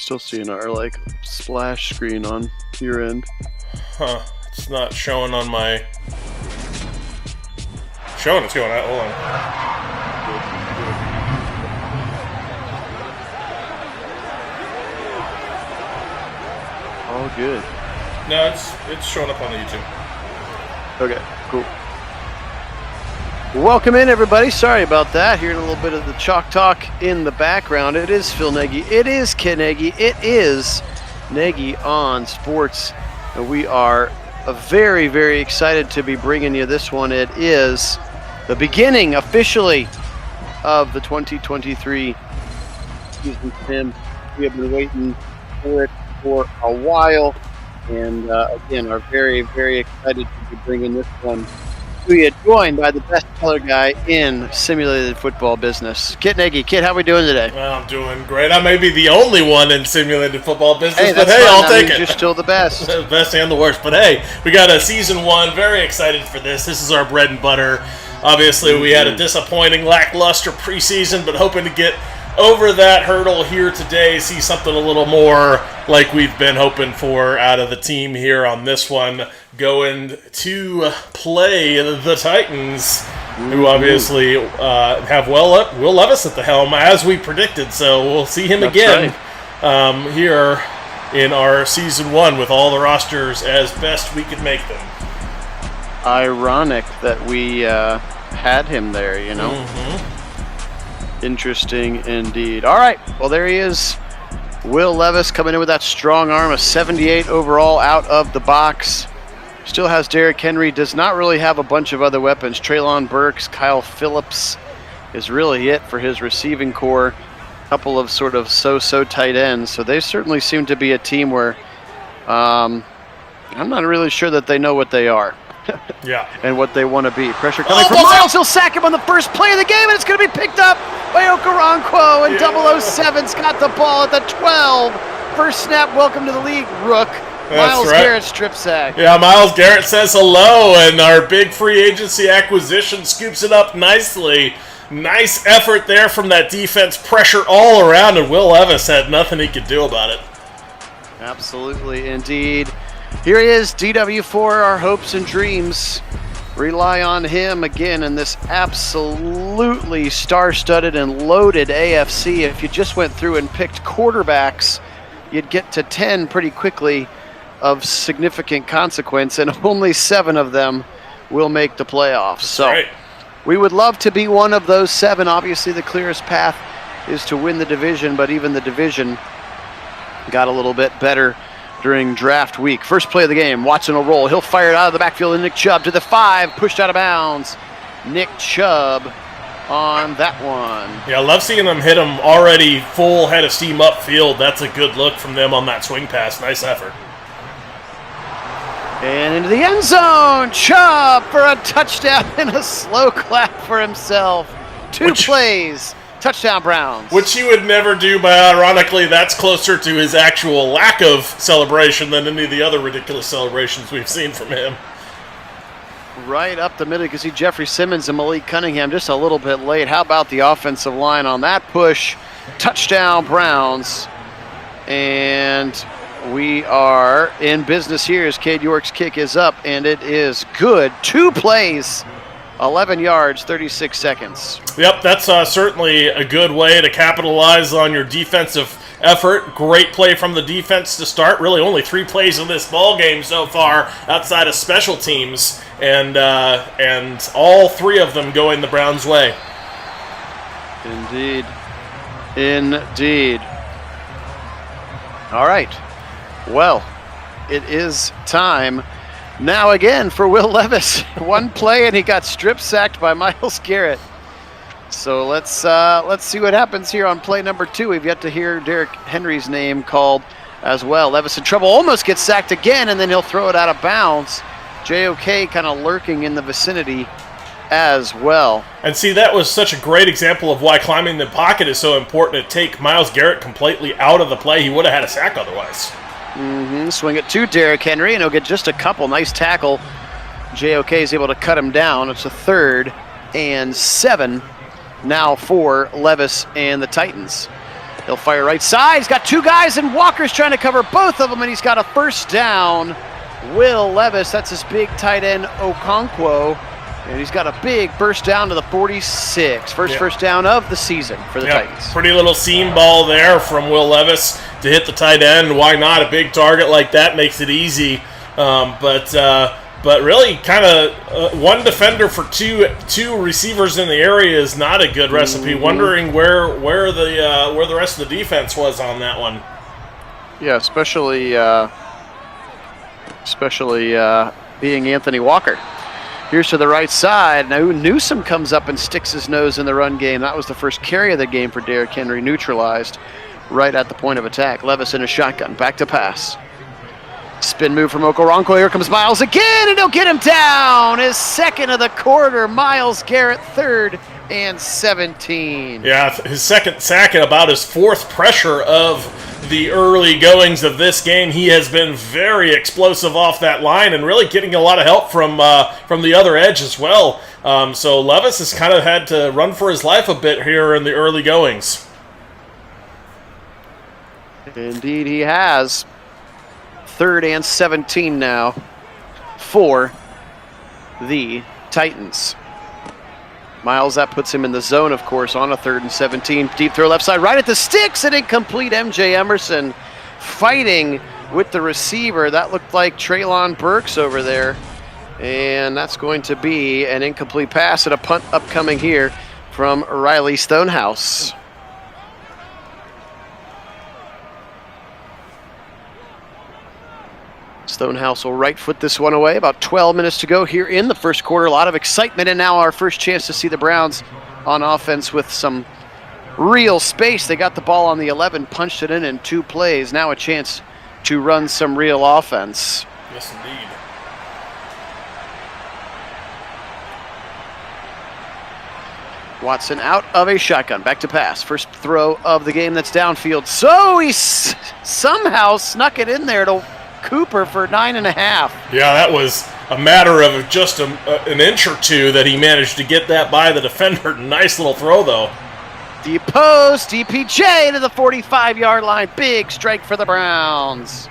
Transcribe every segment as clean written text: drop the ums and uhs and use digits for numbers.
Still seeing our splash screen on your end. Huh. It's not showing on my... Showing it's going out. Hold on. All good. No, it's showing up on the YouTube. Okay, cool. Welcome in, everybody. Sorry about that. Hearing a little bit of the chalk talk in the background. It is Phil Nagy. It is Kit Nagy. It is Nagy on Sports. And we are very, very excited to be bringing you this one. It is the beginning, officially, of the 2023 season. Tim, we have been waiting for it for a while. And again, are very, very excited to be bringing this one to you, joined by the best color guy in simulated football business, Kit Nagy. Kit, how are we doing today? Well, I'm doing great. I may be the only one in simulated football business, but hey, I'll take it. You're still the best. The best and the worst. But hey, we got a season 1. Very excited for this. This is our bread and butter. Obviously, we had a disappointing, lackluster preseason, but hoping to get over that hurdle here today, see something a little more like we've been hoping for out of the team here on this one, going to play the Titans, who obviously have Will Levis at the helm, as we predicted, so we'll see him again here in our Season 1 with all the rosters as best we could make them. Ironic that we had him there, you know? Interesting indeed. All right, well, there he is. Will Levis coming in with that strong arm, a 78 overall out of the box. Still has Derrick Henry, does not really have a bunch of other weapons. Treylon Burks, Kyle Phillips is really it for his receiving core. A couple of sort of so-so tight ends. So they certainly seem to be a team where I'm not really sure that they know what they are. Yeah. And what they want to be. Pressure coming from Miles. He'll sack him on the first play of the game, and it's going to be picked up by Okoronkwo. And 007's got the ball at the 12. First snap, welcome to the league, Rook. Myles Garrett strip sack. Yeah, Myles Garrett says hello, and our big free agency acquisition scoops it up nicely. Nice effort there from that defense. Pressure all around, and Will Levis had nothing he could do about it. Absolutely, indeed. Here he is, DW4, our hopes and dreams. Rely on him again in this absolutely star-studded and loaded AFC. If you just went through and picked quarterbacks, you'd get to 10 pretty quickly of significant consequence, and only 7 of them will make the playoffs. So we would love to be one of those 7. Obviously, the clearest path is to win the division, but even the division got a little bit better during draft week. First play of the game, Watson will roll. He'll fire it out of the backfield, and Nick Chubb to the 5, pushed out of bounds. Nick Chubb on that one. Yeah, I love seeing them hit him already full head of steam upfield. That's a good look from them on that swing pass. Nice effort. And into the end zone, Chubb for a touchdown and a slow clap for himself. 2 plays. Touchdown Browns. Which he would never do, but ironically, that's closer to his actual lack of celebration than any of the other ridiculous celebrations we've seen from him. Right up the middle. You can see Jeffrey Simmons and Malik Cunningham just a little bit late. How about the offensive line on that push? Touchdown Browns. And we are in business here as Cade York's kick is up, and it is good. 2 plays. 11 yards, 36 seconds. Yep, that's certainly a good way to capitalize on your defensive effort. Great play from the defense to start. Really only 3 plays in this ball game so far outside of special teams, and all 3 of them going the Browns' way. Indeed. Indeed. All right. Well, it is time now again for Will Levis. 1 play and he got strip sacked by Myles Garrett. So let's see what happens here on play number 2. We've yet to hear Derrick Henry's name called as well. Levis in trouble, almost gets sacked again, and then he'll throw it out of bounds. JOK kind of lurking in the vicinity as well. And see, that was such a great example of why climbing the pocket is so important to take Myles Garrett completely out of the play. He would have had a sack otherwise. Swing it to Derrick Henry, and he'll get just a couple. Nice tackle. JOK is able to cut him down. It's a 3rd and 7 now for Levis and the Titans. He'll fire right side. He's got two guys, and Walker's trying to cover both of them, and he's got a first down. Will Levis, that's his big tight end, Okonkwo. And he's got a big burst down to the 46. First down of the season for the Titans. Pretty little seam ball there from Will Levis to hit the tight end. Why not? A big target like that makes it easy. But really, kind of one defender for two receivers in the area is not a good recipe. Wondering where the rest of the defense was on that one. Yeah, especially being Anthony Walker. Here's to the right side. Now Newsom comes up and sticks his nose in the run game. That was the first carry of the game for Derrick Henry, neutralized right at the point of attack. Levis in a shotgun, back to pass. Spin move from Okoronkwo. Here comes Miles again, and he'll get him down. His second of the quarter. Myles Garrett, 3rd and 17. Yeah, his second sack and about his fourth pressure of the early goings of this game. He has been very explosive off that line and really getting a lot of help from the other edge as well. So Levis has kind of had to run for his life a bit here in the early goings. Indeed he has. 3rd and 17 now for the Titans. Miles, that puts him in the zone, of course, on a 3rd and 17. Deep throw left side, right at the sticks, and incomplete. MJ Emerson fighting with the receiver. That looked like Treylon Burks over there. And that's going to be an incomplete pass and a punt upcoming here from Riley Stonehouse. Stonehouse will right foot this one away. About 12 minutes to go here in the first quarter. A lot of excitement, and now our first chance to see the Browns on offense with some real space. They got the ball on the 11, punched it in 2 plays. Now a chance to run some real offense. Yes, indeed. Watson out of a shotgun, back to pass. First throw of the game that's downfield. So he somehow snuck it in there to Cooper for 9.5. Yeah, that was a matter of just an inch or two that he managed to get that by the defender. Nice little throw, though. Deep post, DPJ to the 45-yard line. Big strike for the Browns.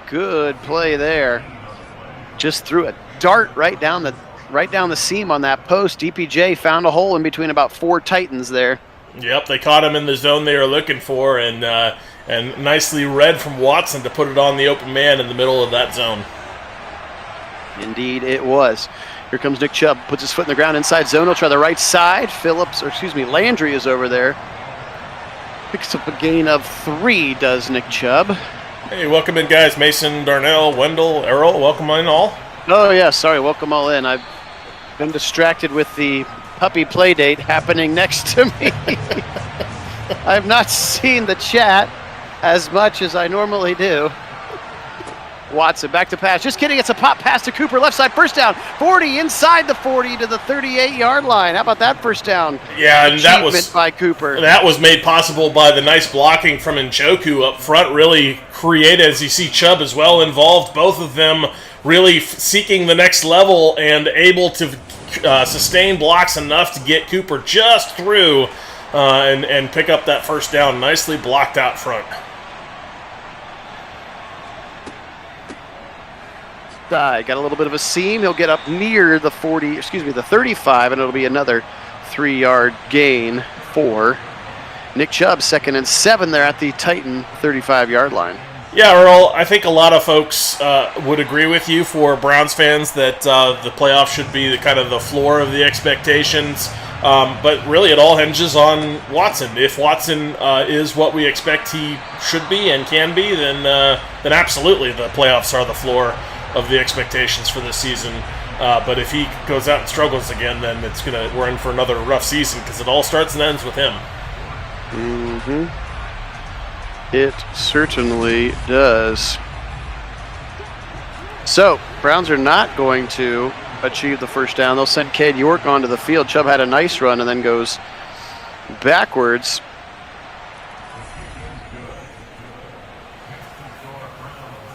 Good play there. Just threw a dart right down the seam on that post. DPJ found a hole in between about 4 Titans there. Yep, they caught him in the zone they were looking for, and nicely read from Watson to put it on the open man in the middle of that zone. Indeed it was. Here comes Nick Chubb, puts his foot in the ground inside zone. He'll try the right side. Landry is over there. Picks up a gain of 3, does Nick Chubb. Hey, welcome in, guys. Mason, Darnell, Wendell, Errol, welcome in all. Oh, yeah, sorry, welcome all in. I've been distracted with the puppy play date happening next to me. I've not seen the chat as much as I normally do. Watson back to pass. Just kidding. It's a pop pass to Cooper. Left side first down. 40 inside the 40 to the 38-yard line. How about that first down? Yeah, and that was by Cooper. That was made possible by the nice blocking from Njoku up front. Really creative, as you see Chubb as well involved. Both of them really seeking the next level and able to sustain blocks enough to get Cooper just through and pick up that first down. Nicely blocked out front. Got a little bit of a seam. He'll get up near the 35, and it'll be another 3-yard gain for Nick Chubb. 2nd and 7 there at the Titan 35-yard line. Yeah, Earl, I think a lot of folks would agree with you for Browns fans that the playoffs should be the floor of the expectations. But really it all hinges on Watson. If Watson is what we expect he should be and can be, then absolutely the playoffs are the floor of the expectations for this season. But if he goes out and struggles again, then we're in for another rough season because it all starts and ends with him. Mm-hmm. It certainly does. So, Browns are not going to achieve the first down. They'll send Cade York onto the field. Chubb had a nice run and then goes backwards.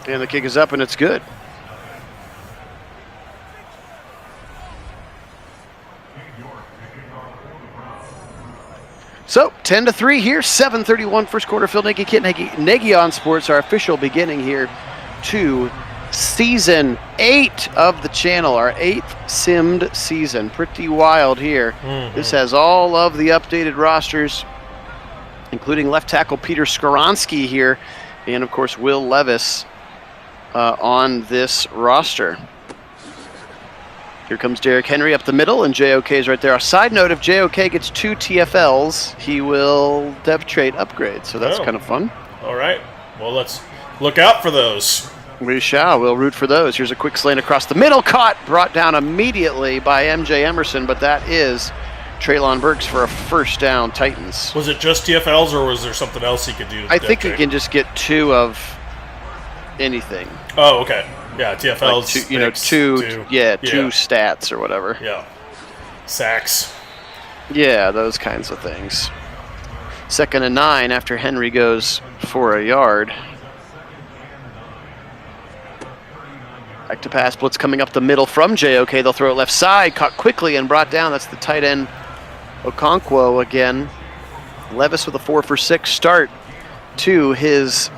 And the kick is up and it's good. So 10-3 here, 7:31 first quarter. Phil Nagy, Kit Nagy on Sports, our official beginning here to season 8 of the channel, our 8th simmed season. Pretty wild here. Mm-hmm. This has all of the updated rosters, including left tackle Peter Skoronski here, and of course Will Levis on this roster. Here comes Derrick Henry up the middle, and JOK is right there. A side note, if JOK gets 2 TFLs, he will depth trait upgrade, so that's kind of fun. All right. Well, let's look out for those. We shall. We'll root for those. Here's a quick slant across the middle, caught, brought down immediately by MJ Emerson, but that is Treylon Burks for a first down, Titans. Was it just TFLs, or was there something else he could do? I think he can just get 2 of anything. Oh, okay. Yeah, TFLs. Like two stats or whatever. Yeah. Sacks. Yeah, those kinds of things. 2nd and 9 after Henry goes for a yard. Back to pass, blitz coming up the middle from JOK. They'll throw it left side, caught quickly and brought down. That's the tight end Okonkwo again. Levis with a 4-for-6 start to his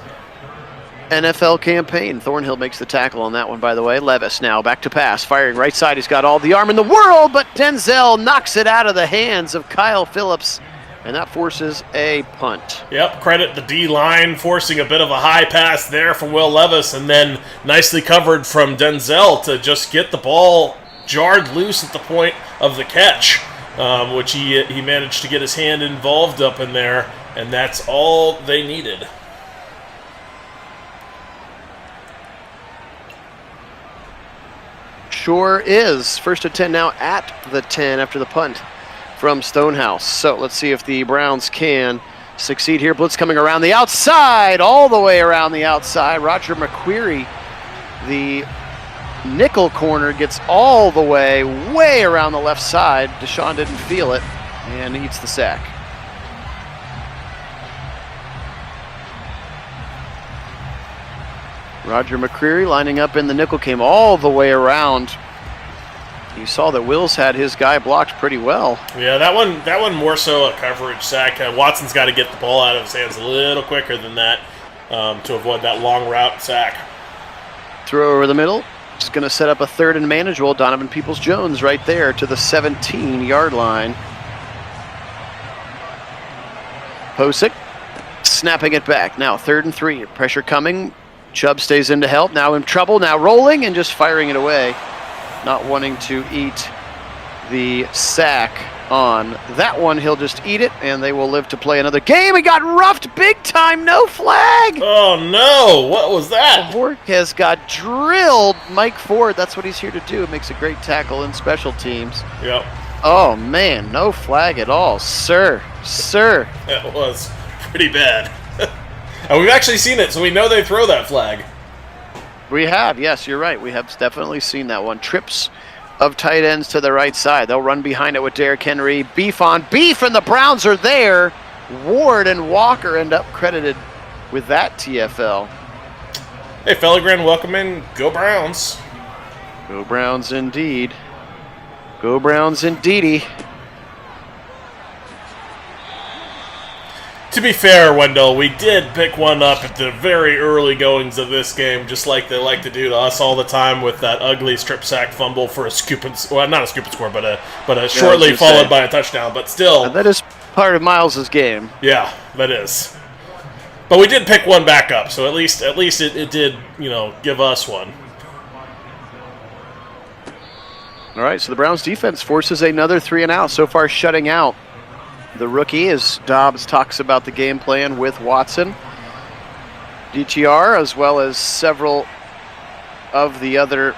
NFL campaign. Thornhill makes the tackle on that one, by the way. Levis now back to pass, firing right side. He's got all the arm in the world, but Denzel knocks it out of the hands of Kyle Phillips, and that forces a punt. Yep, credit the D-line forcing a bit of a high pass there from Will Levis, and then nicely covered from Denzel to just get the ball jarred loose at the point of the catch, which he managed to get his hand involved up in there, and that's all they needed. Sure is. First and 10 now at the 10 after the punt from Stonehouse. So let's see if the Browns can succeed here. Blitz coming around the outside, all the way around the outside. Roger McQuarrie, the nickel corner, gets all the way around the left side. Deshaun didn't feel it and eats the sack. Roger McCreary lining up in the nickel, came all the way around. You saw that Wills had his guy blocked pretty well. Yeah, that one more so a coverage sack. Watson's got to get the ball out of his hands a little quicker than that to avoid that long route sack. Throw over the middle. Just going to set up a 3rd and manageable. Donovan Peoples-Jones right there to the 17-yard line. Posick snapping it back. Now 3rd and 3. Pressure coming. Chubb stays in to help. Now in trouble. Now rolling and just firing it away. Not wanting to eat the sack on that one. He'll just eat it, and they will live to play another game. He got roughed big time. No flag. Oh, no. What was that? Vorquez got drilled. Mike Ford, that's what he's here to do. Makes a great tackle in special teams. Yep. Oh, man. No flag at all. Sir. That was pretty bad. And we've actually seen it, so we know they throw that flag. We have, yes, you're right. We have definitely seen that one. Trips of tight ends to the right side. They'll run behind it with Derrick Henry. Beef on beef, and the Browns are there. Ward and Walker end up credited with that TFL. Hey, Fellegren, welcome in. Go Browns. Go Browns indeed. Go Browns indeedy. To be fair, Wendell, we did pick one up at the very early goings of this game, just like they like to do to us all the time with that ugly strip sack fumble for a scoop and not a scoop and score, but a shortly followed by a touchdown. But still, and that is part of Miles's game. Yeah, that is. But we did pick one back up, so at least it did give us one. All right, so the Browns defense forces another 3 and out, so far shutting out the rookie, as Dobbs talks about the game plan with Watson. DTR, as well as several of the other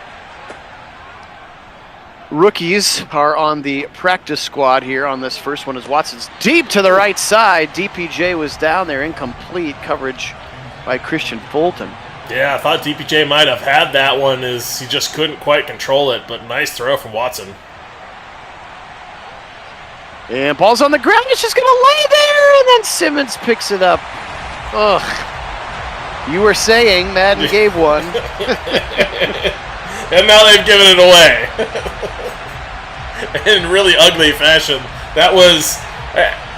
rookies, are on the practice squad here on this first one, as Watson's deep to the right side. DPJ was down there, incomplete coverage by Christian Fulton. Yeah, I thought DPJ might have had that one, as he just couldn't quite control it, but nice throw from Watson. And ball's on the ground. It's just going to lay there, and then Simmons picks it up. Ugh. You were saying Madden gave one. And now they've given it away. In really ugly fashion. That was...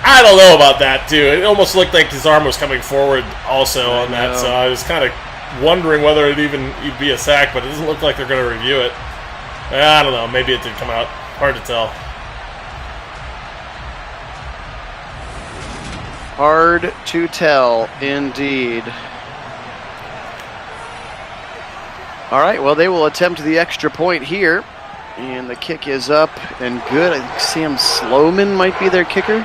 I don't know about that, too. It almost looked like his arm was coming forward also on that, so I was kind of wondering whether it'd even be a sack, but it doesn't look like they're going to review it. I don't know. Maybe it did come out. Hard to tell. Hard to tell, indeed. All right, well, they will attempt the extra point here. And the kick is up and good. I think Sam Sloman might be their kicker.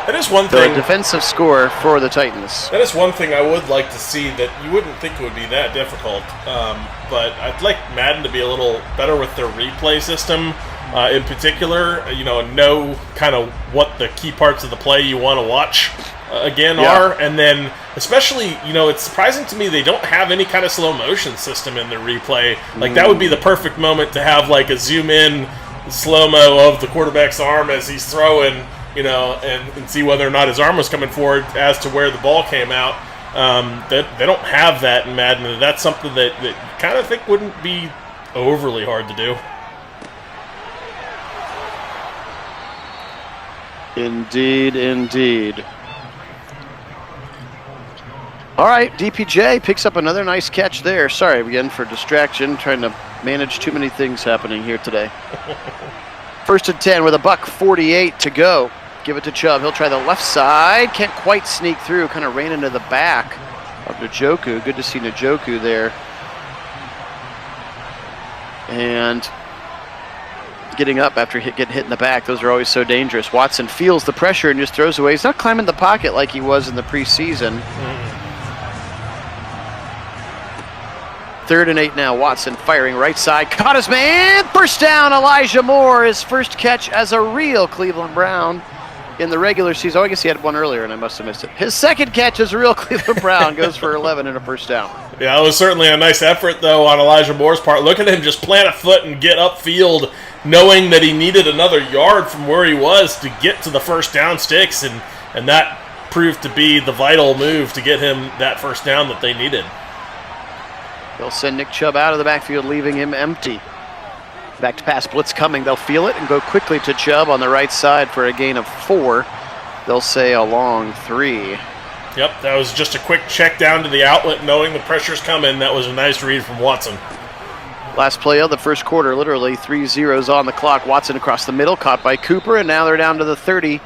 That is one thing. The defensive score for the Titans. That is one thing I would like to see that you wouldn't think it would be that difficult. But I'd like Madden to be a little better with their replay system. In particular, know kind of what the key parts of the play you want to watch are. And then especially, it's surprising to me they don't have any kind of slow motion system in their replay. Like that would be the perfect moment to have like a zoom in slow-mo of the quarterback's arm as he's throwing, and see whether or not his arm was coming forward as to where the ball came out. They don't have that in Madden, and that's something that you kind of think wouldn't be overly hard to do. Indeed, indeed. All right, DPJ picks up another nice catch there. Sorry again for distraction, trying to manage too many things happening here today. 1st and 10 with $1:48 to go. Give it to Chubb. He'll try the left side. Can't quite sneak through. Kind of ran into the back of Njoku. Good to see Njoku there. And getting up after getting hit in the back. Those are always so dangerous. Watson feels the pressure and just throws away. He's not climbing the pocket like he was in the preseason. 3rd and 8 now. Watson firing right side. Caught his man. First down, Elijah Moore. His first catch as a real Cleveland Brown in the regular season. Oh, I guess he had one earlier and I must have missed it. His second catch as a real Cleveland Brown goes for 11 and a first down. Yeah, it was certainly a nice effort, though, on Elijah Moore's part. Look at him just plant a foot and get upfield, knowing that he needed another yard from where he was to get to the first down sticks, and that proved to be the vital move to get him that first down that they needed. They'll send Nick Chubb out of the backfield, leaving him empty. Back to pass blitz coming. They'll feel it and go quickly to Chubb on the right side for a gain of 4. They'll say a long 3. Yep, that was just a quick check down to the outlet, knowing the pressure's coming. That was a nice read from Watson. Last play of the first quarter, literally 3 zeros on the clock. Watson across the middle, caught by Cooper, and now they're down to the 30.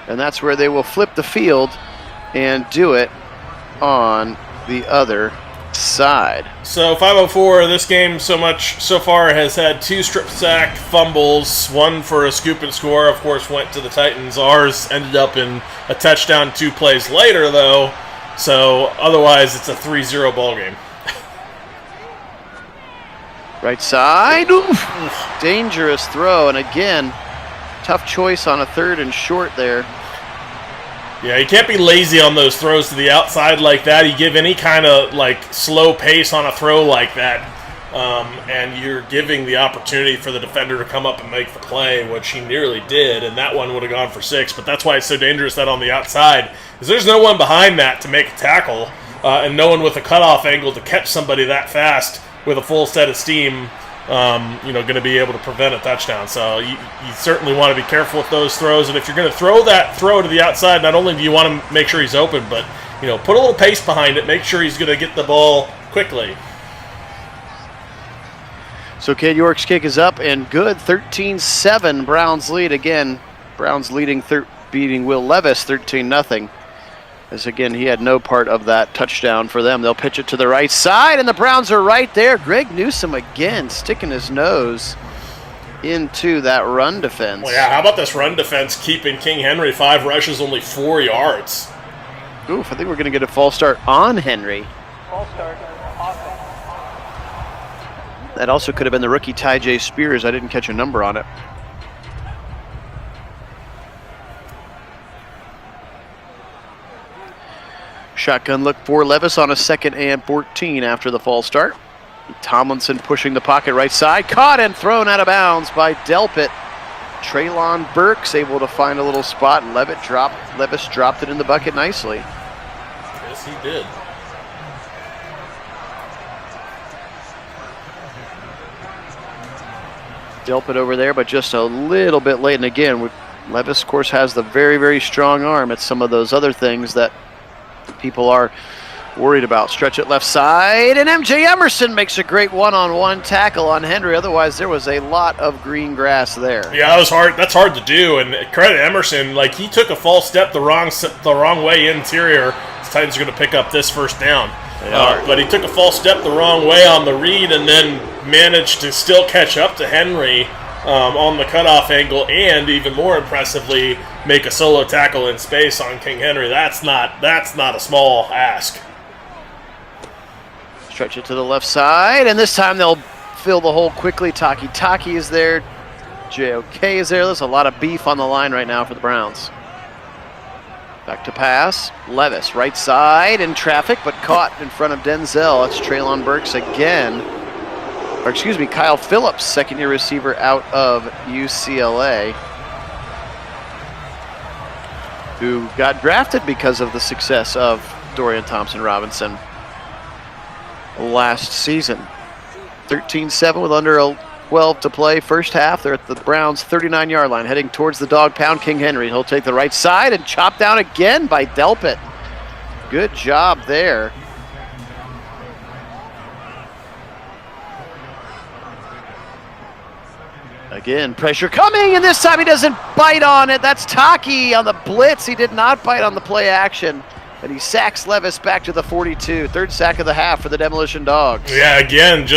And that's where they will flip the field and do it on the other side. So 504, this game so far has had 2 strip sack fumbles, 1 for a scoop and score, of course, went to the Titans. Ours ended up in a touchdown 2 plays later, though, so otherwise it's a 3-0 ball game. Right side. Oof. Dangerous throw, and again, tough choice on a 3rd and short there. Yeah, you can't be lazy on those throws to the outside like that. You give any kind of slow pace on a throw like that, and you're giving the opportunity for the defender to come up and make the play, which he nearly did, and that one would have gone for 6. But that's why it's so dangerous that on the outside, because there's no one behind that to make a tackle, and no one with a cutoff angle to catch somebody that fast with a full set of steam. Going to be able to prevent a touchdown. So you certainly want to be careful with those throws. And if you're going to throw that throw to the outside, not only do you want to make sure he's open, but put a little pace behind it. Make sure he's going to get the ball quickly. So Cade York's kick is up and good. 13-7. Browns lead again. Browns beating Will Levis 13-0. As again, he had no part of that touchdown for them. They'll pitch it to the right side, and the Browns are right there. Greg Newsome again sticking his nose into that run defense. Well, yeah, how about this run defense keeping King Henry 5 rushes, only 4 yards? Oof, I think we're going to get a false start on Henry. False start. That also could have been the rookie Ty J. Spears. I didn't catch a number on it. Shotgun look for Levis on a 2nd and 14 after the false start. Tomlinson pushing the pocket right side. Caught and thrown out of bounds by Delpit. Traylon Burks able to find a little spot, and Levis dropped it in the bucket nicely. Yes, he did. Delpit over there, but just a little bit late. And again, Levis, of course, has the very, very strong arm. It's some of those other things that people are worried about. Stretch it left side, and MJ Emerson makes a great one-on-one tackle on Henry. Otherwise, there was a lot of green grass there. Yeah, that was hard. That's hard to do, and credit Emerson. Like, he took a false step the wrong way interior. The Titans are going to pick up this first down. But he took a false step the wrong way on the read and then managed to still catch up to Henry on the cutoff angle, and even more impressively, make a solo tackle in space on King Henry. That's not a small ask. Stretch it to the left side, and this time they'll fill the hole quickly. Taki is there. JOK is there. There's a lot of beef on the line right now for the Browns. Back to pass. Levis, right side, in traffic, but caught in front of Denzel. That's Traylon Burks again. Or excuse me, Kyle Phillips, second-year receiver out of UCLA, who got drafted because of the success of Dorian Thompson-Robinson last season. 13-7 with under 12 to play. First half, they're at the Browns' 39-yard line, heading towards the dog pound. King Henry, he'll take the right side and chop down again by Delpit. Good job there. Again, pressure coming, and this time he doesn't bite on it. That's Taki on the blitz. He did not bite on the play action. And he sacks Levis back to the 42. Third sack of the half for the Demolition Dogs. Yeah, again,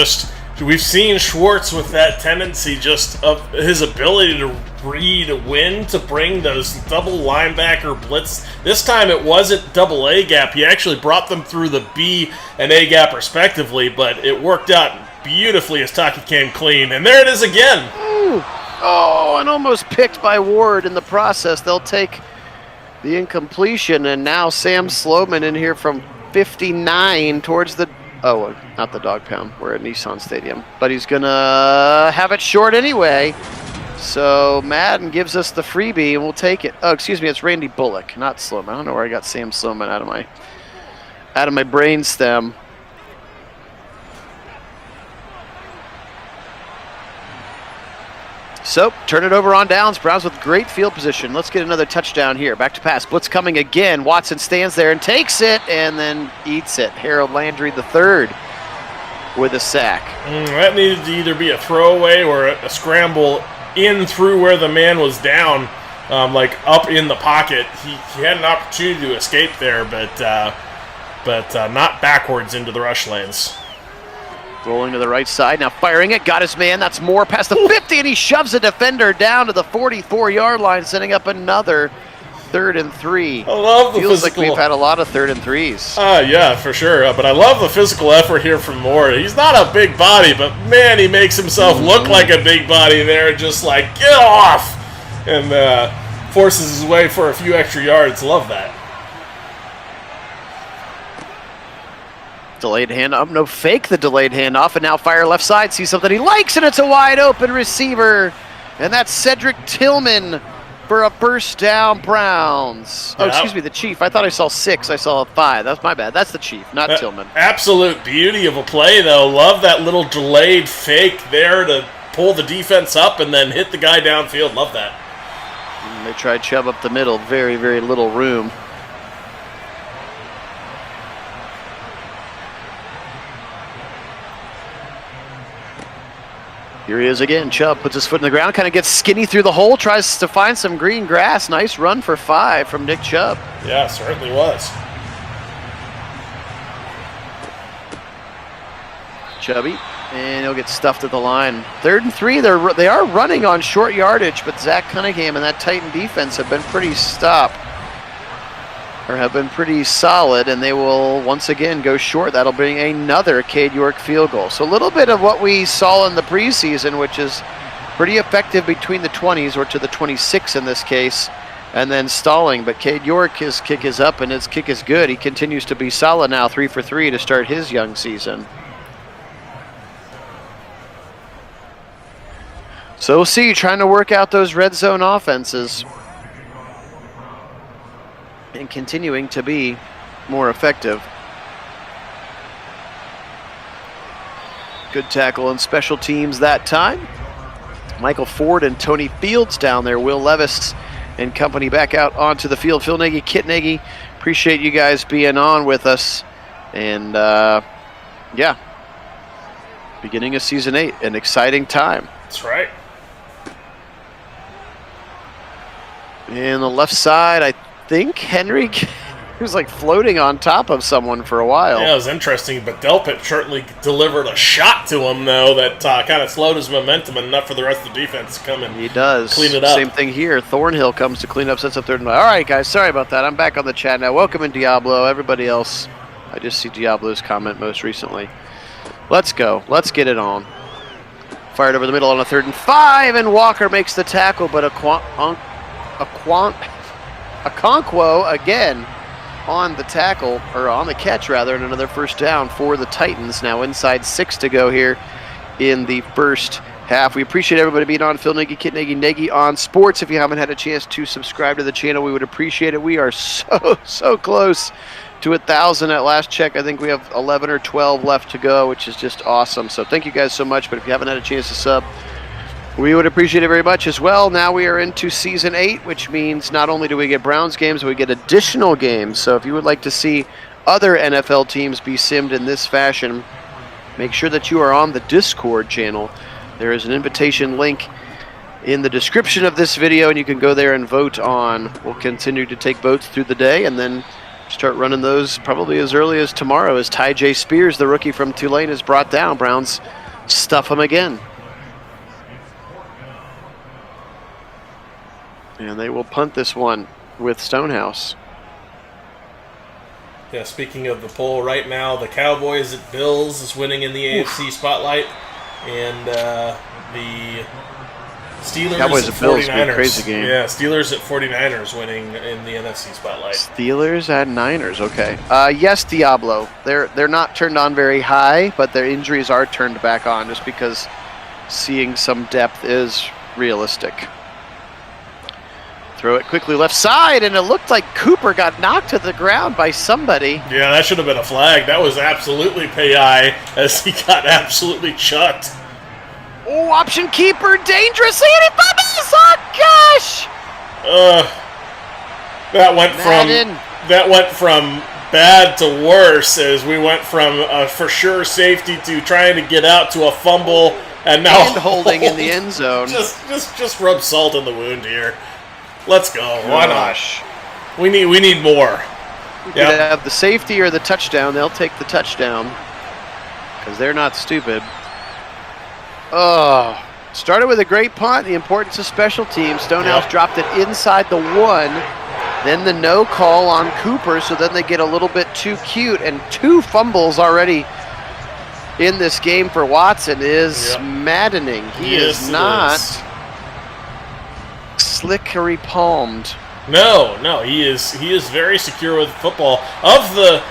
we've seen Schwartz with that tendency just of his ability to read when to bring those double linebacker blitz. This time it wasn't double A gap. He actually brought them through the B and A gap respectively, but it worked out beautifully as Taki came clean. And there it is again. Ooh. Oh, and almost picked by Ward in the process. They'll take the incompletion, and now Sam Sloman in here from 59 towards the... Oh, not the dog pound. We're at Nissan Stadium. But he's going to have it short anyway. So Madden gives us the freebie, and we'll take it. Oh, excuse me, it's Randy Bullock, not Sloman. I don't know where I got Sam Sloman out of my brain stem. So, turn it over on downs. Browns with great field position. Let's get another touchdown here. Back to pass. Blitz coming again. Watson stands there and takes it and then eats it. Harold Landry III with a sack. That needed to either be a throwaway or a scramble in through where the man was down, like up in the pocket. He had an opportunity to escape there, but not backwards into the rush lanes. Rolling to the right side, now firing it, got his man, that's Moore past the 50, and he shoves a defender down to the 44-yard line, setting up another 3rd and 3. I love the Feels physical... like we've had a lot of 3rd and 3s. Yeah, for sure, but I love the physical effort here from Moore. He's not a big body, but man, he makes himself look like a big body there, just like, get off! And forces his way for a few extra yards. Love that. Delayed handoff, no fake the delayed handoff, and now fire left side, see something he likes, and it's a wide open receiver, and that's Cedric Tillman for a first down, Browns. Oh, excuse me, the Chief. I thought I saw 6, I saw 5. That's my bad. That's the Chief, not Tillman. Absolute beauty of a play, though. Love that little delayed fake there to pull the defense up and then hit the guy downfield. Love that. And they tried Chubb up the middle, very, very little room. Here he is again. Chubb puts his foot in the ground, kind of gets skinny through the hole, tries to find some green grass. Nice run for 5 from Nick Chubb. Yeah, certainly was. Chubby, and he'll get stuffed at the line. 3rd and 3, they are running on short yardage, but Zach Cunningham and that Titan defense have been pretty solid, and they will once again go short. That'll bring another Cade York field goal. So a little bit of what we saw in the preseason, which is pretty effective between the 20s, or to the 26 in this case, and then stalling. But Cade York, his kick is up, and his kick is good. He continues to be solid now, 3 for 3 to start his young season. So we'll see, trying to work out those red zone offenses and continuing to be more effective. Good tackle on special teams that time. Michael Ford and Tony Fields down there. Will Levis and company back out onto the field. Phil Nagy, Kit Nagy, appreciate you guys being on with us. And yeah, beginning of season 8, an exciting time. That's right. And the left side, I think Henry he was like floating on top of someone for a while. Yeah, it was interesting, but Delpit certainly delivered a shot to him, though, that kind of slowed his momentum enough for the rest of the defense to come and clean it up. Same thing here. Thornhill comes to clean up, sets up third and 5. All right, guys, sorry about that. I'm back on the chat now. Welcome in, Diablo. Everybody else, I just see Diablo's comment most recently. Let's go. Let's get it on. Fired over the middle on a 3rd and 5, and Walker makes the tackle, but Okonkwo again on the tackle, or on the catch rather, and another first down for the Titans. Now inside 6 to go here in the first half. We appreciate everybody being on. Phil Nagy, Kit Nagy, Nagy on Sports. If you haven't had a chance to subscribe to the channel, we would appreciate it. We are so close to 1,000 at last check. I think we have 11 or 12 left to go, which is just awesome. So thank you guys so much. But if you haven't had a chance to sub, we would appreciate it very much as well. Now we are into Season 8, which means not only do we get Browns games, but we get additional games. So if you would like to see other NFL teams be simmed in this fashion, make sure that you are on the Discord channel. There is an invitation link in the description of this video, and you can go there and vote on. We'll continue to take votes through the day, and then start running those probably as early as tomorrow as Ty J. Spears, the rookie from Tulane, is brought down. Browns stuff him again. And they will punt this one with Stonehouse. Yeah, speaking of the poll right now, the Cowboys at Bills is winning in the AFC Spotlight, and the Steelers Cowboys at at Bills 49ers. be a crazy game. Yeah, Steelers at 49ers winning in the NFC Spotlight. Steelers at Niners, okay. Yes, Diablo. They're not turned on very high, but their injuries are turned back on just because seeing some depth is realistic. Throw it quickly left side, and it looked like Cooper got knocked to the ground by somebody. Yeah, that should have been a flag. That was absolutely pay-eye as he got absolutely chucked. Oh, option keeper, dangerously, and he fumbles! Oh, gosh! That went from bad to worse as we went from for sure safety to trying to get out to a fumble, and now hand holding in the end zone. Just rub salt in the wound here. Let's go. Why not? Gosh. We need more. You could have the safety or the touchdown. They'll take the touchdown because they're not stupid. Oh, started with a great punt. The importance of special teams. Stonehouse dropped it inside the 1. Then the no call on Cooper, so then they get a little bit too cute. And 2 fumbles already in this game for Watson is maddening. He is not slickery palmed. No, he is very secure with football. Of the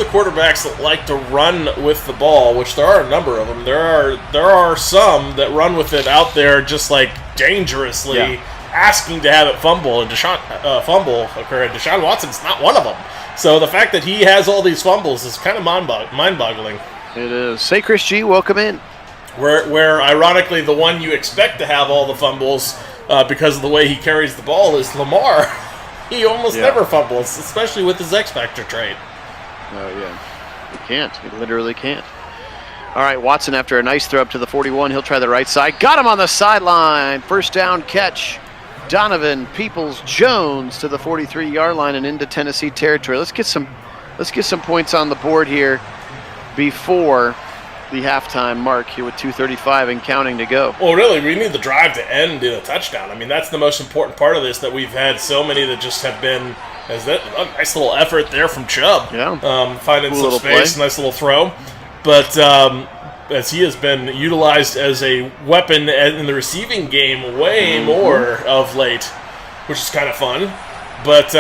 quarterbacks that like to run with the ball, which there are a number of them, there are some that run with it out there just like dangerously asking to have it fumble, and Deshaun Watson's not one of them. So the fact that he has all these fumbles is kind of mind-boggling. It is. Say, Chris G, welcome in. Where ironically the one you expect to have all the fumbles because of the way he carries the ball is Lamar. He almost never fumbles, especially with his X-Factor trait. Oh, yeah. He can't. He literally can't. All right, Watson, after a nice throw up to the 41, he'll try the right side. Got him on the sideline. First down catch. Donovan Peoples-Jones to the 43-yard line and into Tennessee territory. Let's get some points on the board here before the halftime mark here with 2:35 and counting to go. Well, really, we need the drive to end in a touchdown. I mean, that's the most important part of this, that we've had so many that just have been a nice little effort there from Chubb. Yeah. Finding some space, nice little throw. But as he has been utilized as a weapon in the receiving game way more of late, which is kind of fun. But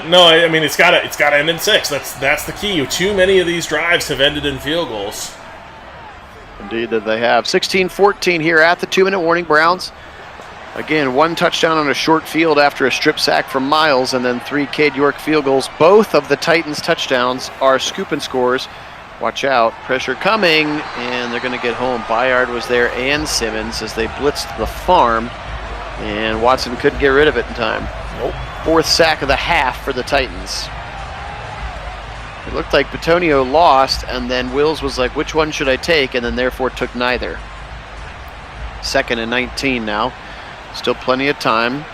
no, I mean, it's got to end in 6. That's the key. Too many of these drives have ended in field goals. Indeed that they have. 16-14 here at the 2-minute warning. Browns, again, 1 touchdown on a short field after a strip sack from Miles, and then 3 Cade York field goals. Both of the Titans' touchdowns are scoop and scores. Watch out. Pressure coming, and they're going to get home. Bayard was there and Simmons as they blitzed the farm. And Watson couldn't get rid of it in time. Nope. 4th sack of the half for the Titans. It looked like Bitonio lost, and then Wills was like, which one should I take? And then therefore took neither. 2nd and 19 now. Still plenty of time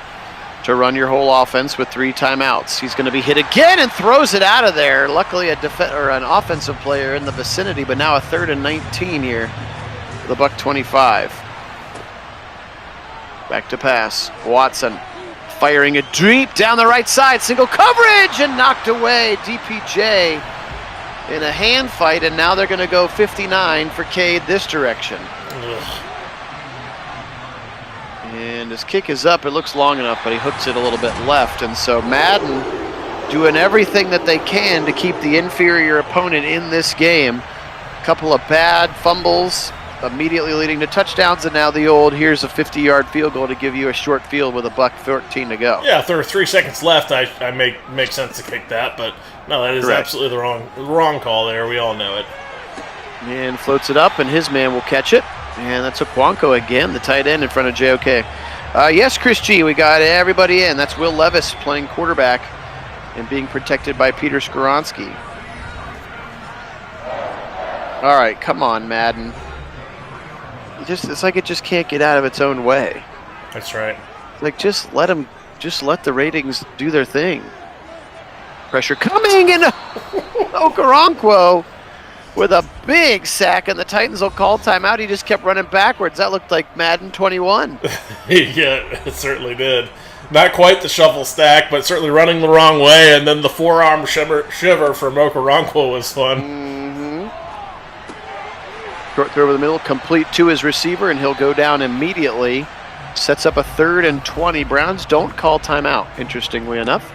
to run your whole offense with 3 timeouts. He's going to be hit again and throws it out of there. Luckily, an offensive player in the vicinity, but now a 3rd and 19 here. The Buck 25. Back to pass. Watson firing it deep down the right side. Single coverage and knocked away. DPJ in a hand fight, and now they're going to go 59 for Cade this direction. Ugh. And his kick is up. It looks long enough, but he hooks it a little bit left. And so Madden doing everything that they can to keep the inferior opponent in this game. A couple of bad fumbles immediately leading to touchdowns, and now the old here's a 50-yard field goal to give you a short field with a buck 14 to go. Yeah, if there were 3 seconds left, I make sense to kick that, but no, that is Correct. absolutely the wrong call there. We all know it. And floats it up, and his man will catch it. And that's Okwanko again, the tight end in front of JOK. Yes, Chris G, we got everybody in. That's Will Levis playing quarterback and being protected by Peter Skoronsky. All right, come on, Madden. It's like it just can't get out of its own way. That's right. Like, just let the ratings do their thing. Pressure coming, and Okoronkwo with a big sack, and the Titans will call timeout. He just kept running backwards. That looked like Madden 21. Yeah, it certainly did. Not quite the shuffle stack, but certainly running the wrong way, and then the forearm shiver from Okoronkwo was fun. Mm-hmm. Short throw over the middle, complete to his receiver, and he'll go down immediately. Sets up a 3rd and 20. Browns don't call timeout, interestingly enough.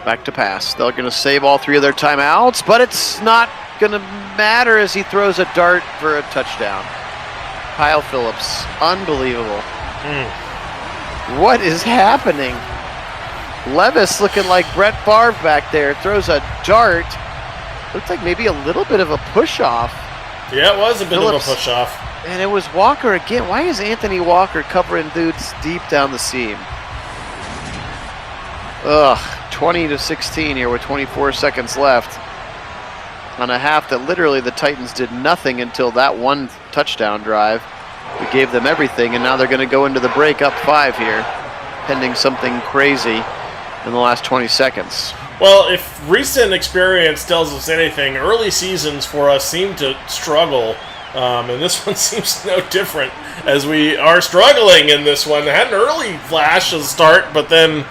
Back to pass. They're going to save all 3 of their timeouts, but it's not going to matter as he throws a dart for a touchdown. Kyle Phillips. Unbelievable. What is happening? Levis looking like Brett Favre back there. Throws a dart. Looked like maybe a little bit of a push-off. Yeah, it was a bit Phillips, of a push-off. And it was Walker again. Why is Anthony Walker covering dudes deep down the seam? 20-16 here with 24 seconds left on a half that literally the Titans did nothing until that one touchdown drive. We gave them everything, and now they're going to go into the break up 5 here, pending something crazy in the last 20 seconds. Well, if recent experience tells us anything, early seasons for us seem to struggle, and this one seems no different as we are struggling in this one. Had an early flash of start, but then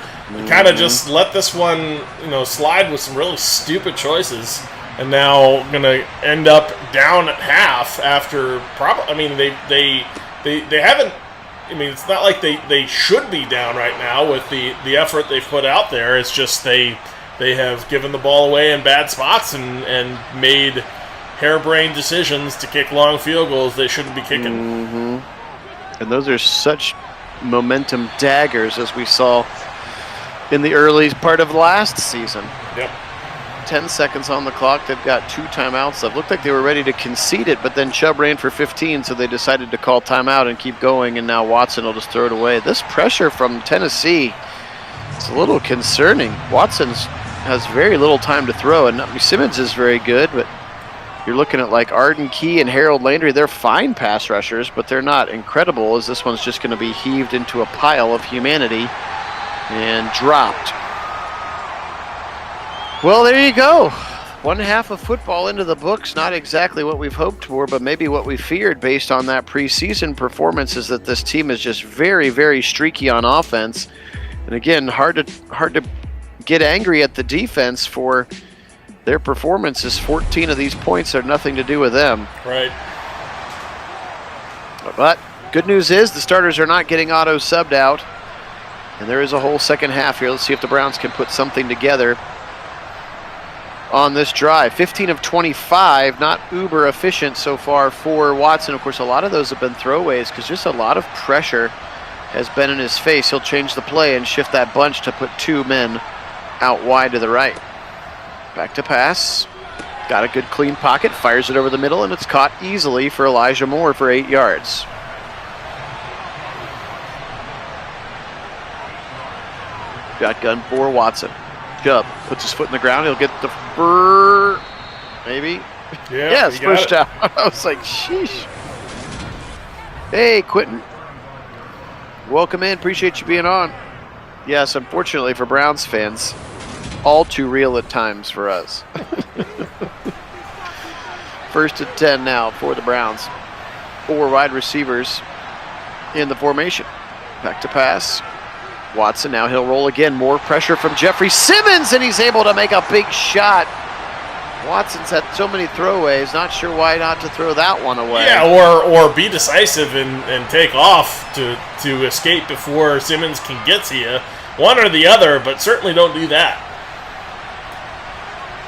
kind of just let this one, slide with some really stupid choices, and now going to end up down at half after they haven't. I mean, it's not like they should be down right now with the effort they've put out there. It's just they have given the ball away in bad spots and made harebrained decisions to kick long field goals they shouldn't be kicking. Mm-hmm. And those are such momentum daggers, as we saw in the early part of last season. Yep. 10 seconds on the clock. They've got 2 timeouts left. Looked like they were ready to concede it, but then Chubb ran for 15, so they decided to call timeout and keep going, and now Watson will just throw it away. This pressure from Tennessee is a little concerning. Watson has very little time to throw, and Simmons is very good, but you're looking at like Arden Key and Harold Landry. They're fine pass rushers, but they're not incredible, as this one's just going to be heaved into a pile of humanity and dropped. Well, there you go. One half of football into the books. Not exactly what we've hoped for, but maybe what we feared based on that preseason performance is that this team is just very, very streaky on offense. And again, hard to get angry at the defense for their performances. 14 of these points have nothing to do with them. Right. But good news is the starters are not getting auto subbed out. And there is a whole second half here. Let's see if the Browns can put something together on this drive. 15 of 25, not uber efficient so far for Watson. Of course, a lot of those have been throwaways because just a lot of pressure has been in his face. He'll change the play and shift that bunch to put 2 men out wide to the right. Back to pass. Got a good clean pocket, fires it over the middle, and it's caught easily for Elijah Moore for 8 yards. Shotgun for Watson. Chubb puts his foot in the ground. He'll get the fur. Maybe. Yeah, yes, first down. I was like, sheesh. Hey, Quentin. Welcome in. Appreciate you being on. Yes, unfortunately for Browns fans, all too real at times for us. 1st and 10 now for the Browns. 4 wide receivers in the formation. Back to pass. Watson, now he'll roll again. More pressure from Jeffrey Simmons, and he's able to make a big shot. Watson's had so many throwaways, not sure why not to throw that one away. Yeah, or be decisive and take off to escape before Simmons can get to you. One or the other, but certainly don't do that.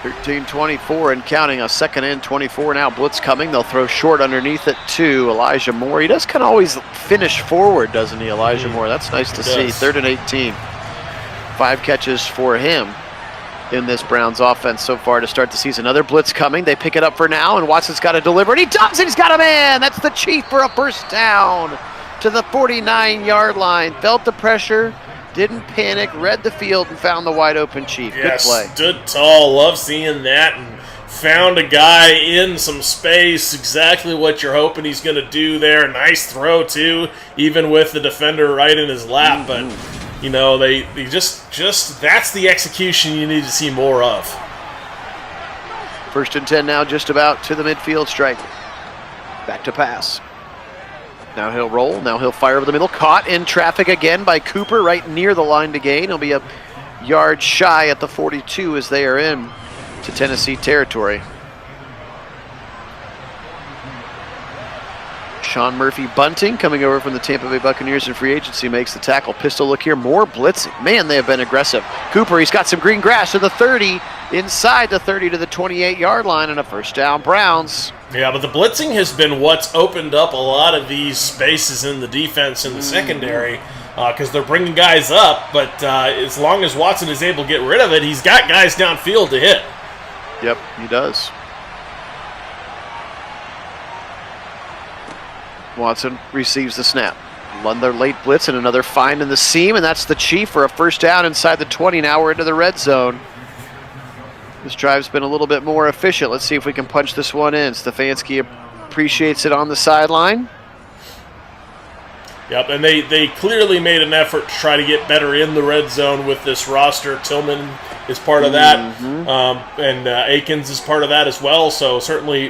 13-24 and counting, a 2nd and 24 now. Blitz coming. They'll throw short underneath it to Elijah Moore. He does kind of always finish forward, doesn't he, Elijah Moore? That's nice to see. 3rd and 18. 5 catches for him in this Browns offense so far to start the season. Another blitz coming. They pick it up for now, and Watson's got to deliver, and he does, and he's got a man. That's the Chief for a first down to the 49-yard line. Felt the pressure, didn't panic, read the field, and found the wide open Chief. Good play. Stood tall. Love seeing that, and found a guy in some space. Exactly what you're hoping he's going to do there. Nice throw, too, even with the defender right in his lap, but you know, they just that's the execution you need to see more of. 1st and 10 now, just about to the midfield stripe. Back to pass. Now he'll roll. Now he'll fire over the middle. Caught in traffic again by Cooper right near the line to gain. He'll be a yard shy at the 42 as they are in to Tennessee territory. Sean Murphy Bunting coming over from the Tampa Bay Buccaneers in free agency makes the tackle. Pistol look here, more blitzing. Man, they have been aggressive. Cooper, he's got some green grass to the 30, inside the 30 to the 28-yard line, and a first down Browns. Yeah, but the blitzing has been what's opened up a lot of these spaces in the defense in the secondary because they're bringing guys up, but as long as Watson is able to get rid of it, he's got guys downfield to hit. Yep, he does. Watson receives the snap. Another late blitz and another find in the seam, and that's the Chief for a first down inside the 20. Now we're into the red zone. This drive's been a little bit more efficient. Let's see if we can punch this one in. Stefanski appreciates it on the sideline. Yep, and they clearly made an effort to try to get better in the red zone with this roster. Tillman is part of that, and Akins is part of that as well. So certainly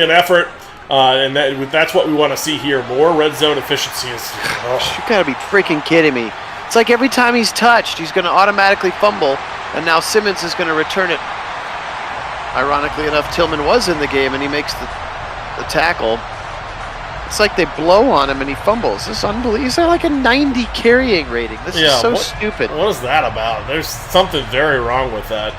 an effort. And that's what we want to see here. More red zone efficiency. You gotta be freaking kidding me. It's like every time he's touched, he's gonna automatically fumble, and now Simmons is gonna return it. Ironically enough, Tillman was in the game, and he makes the tackle. It's like they blow on him, and he fumbles. This is unbelievable. He's got like a 90 carrying rating. This is so stupid. What is that about? There's something very wrong with that.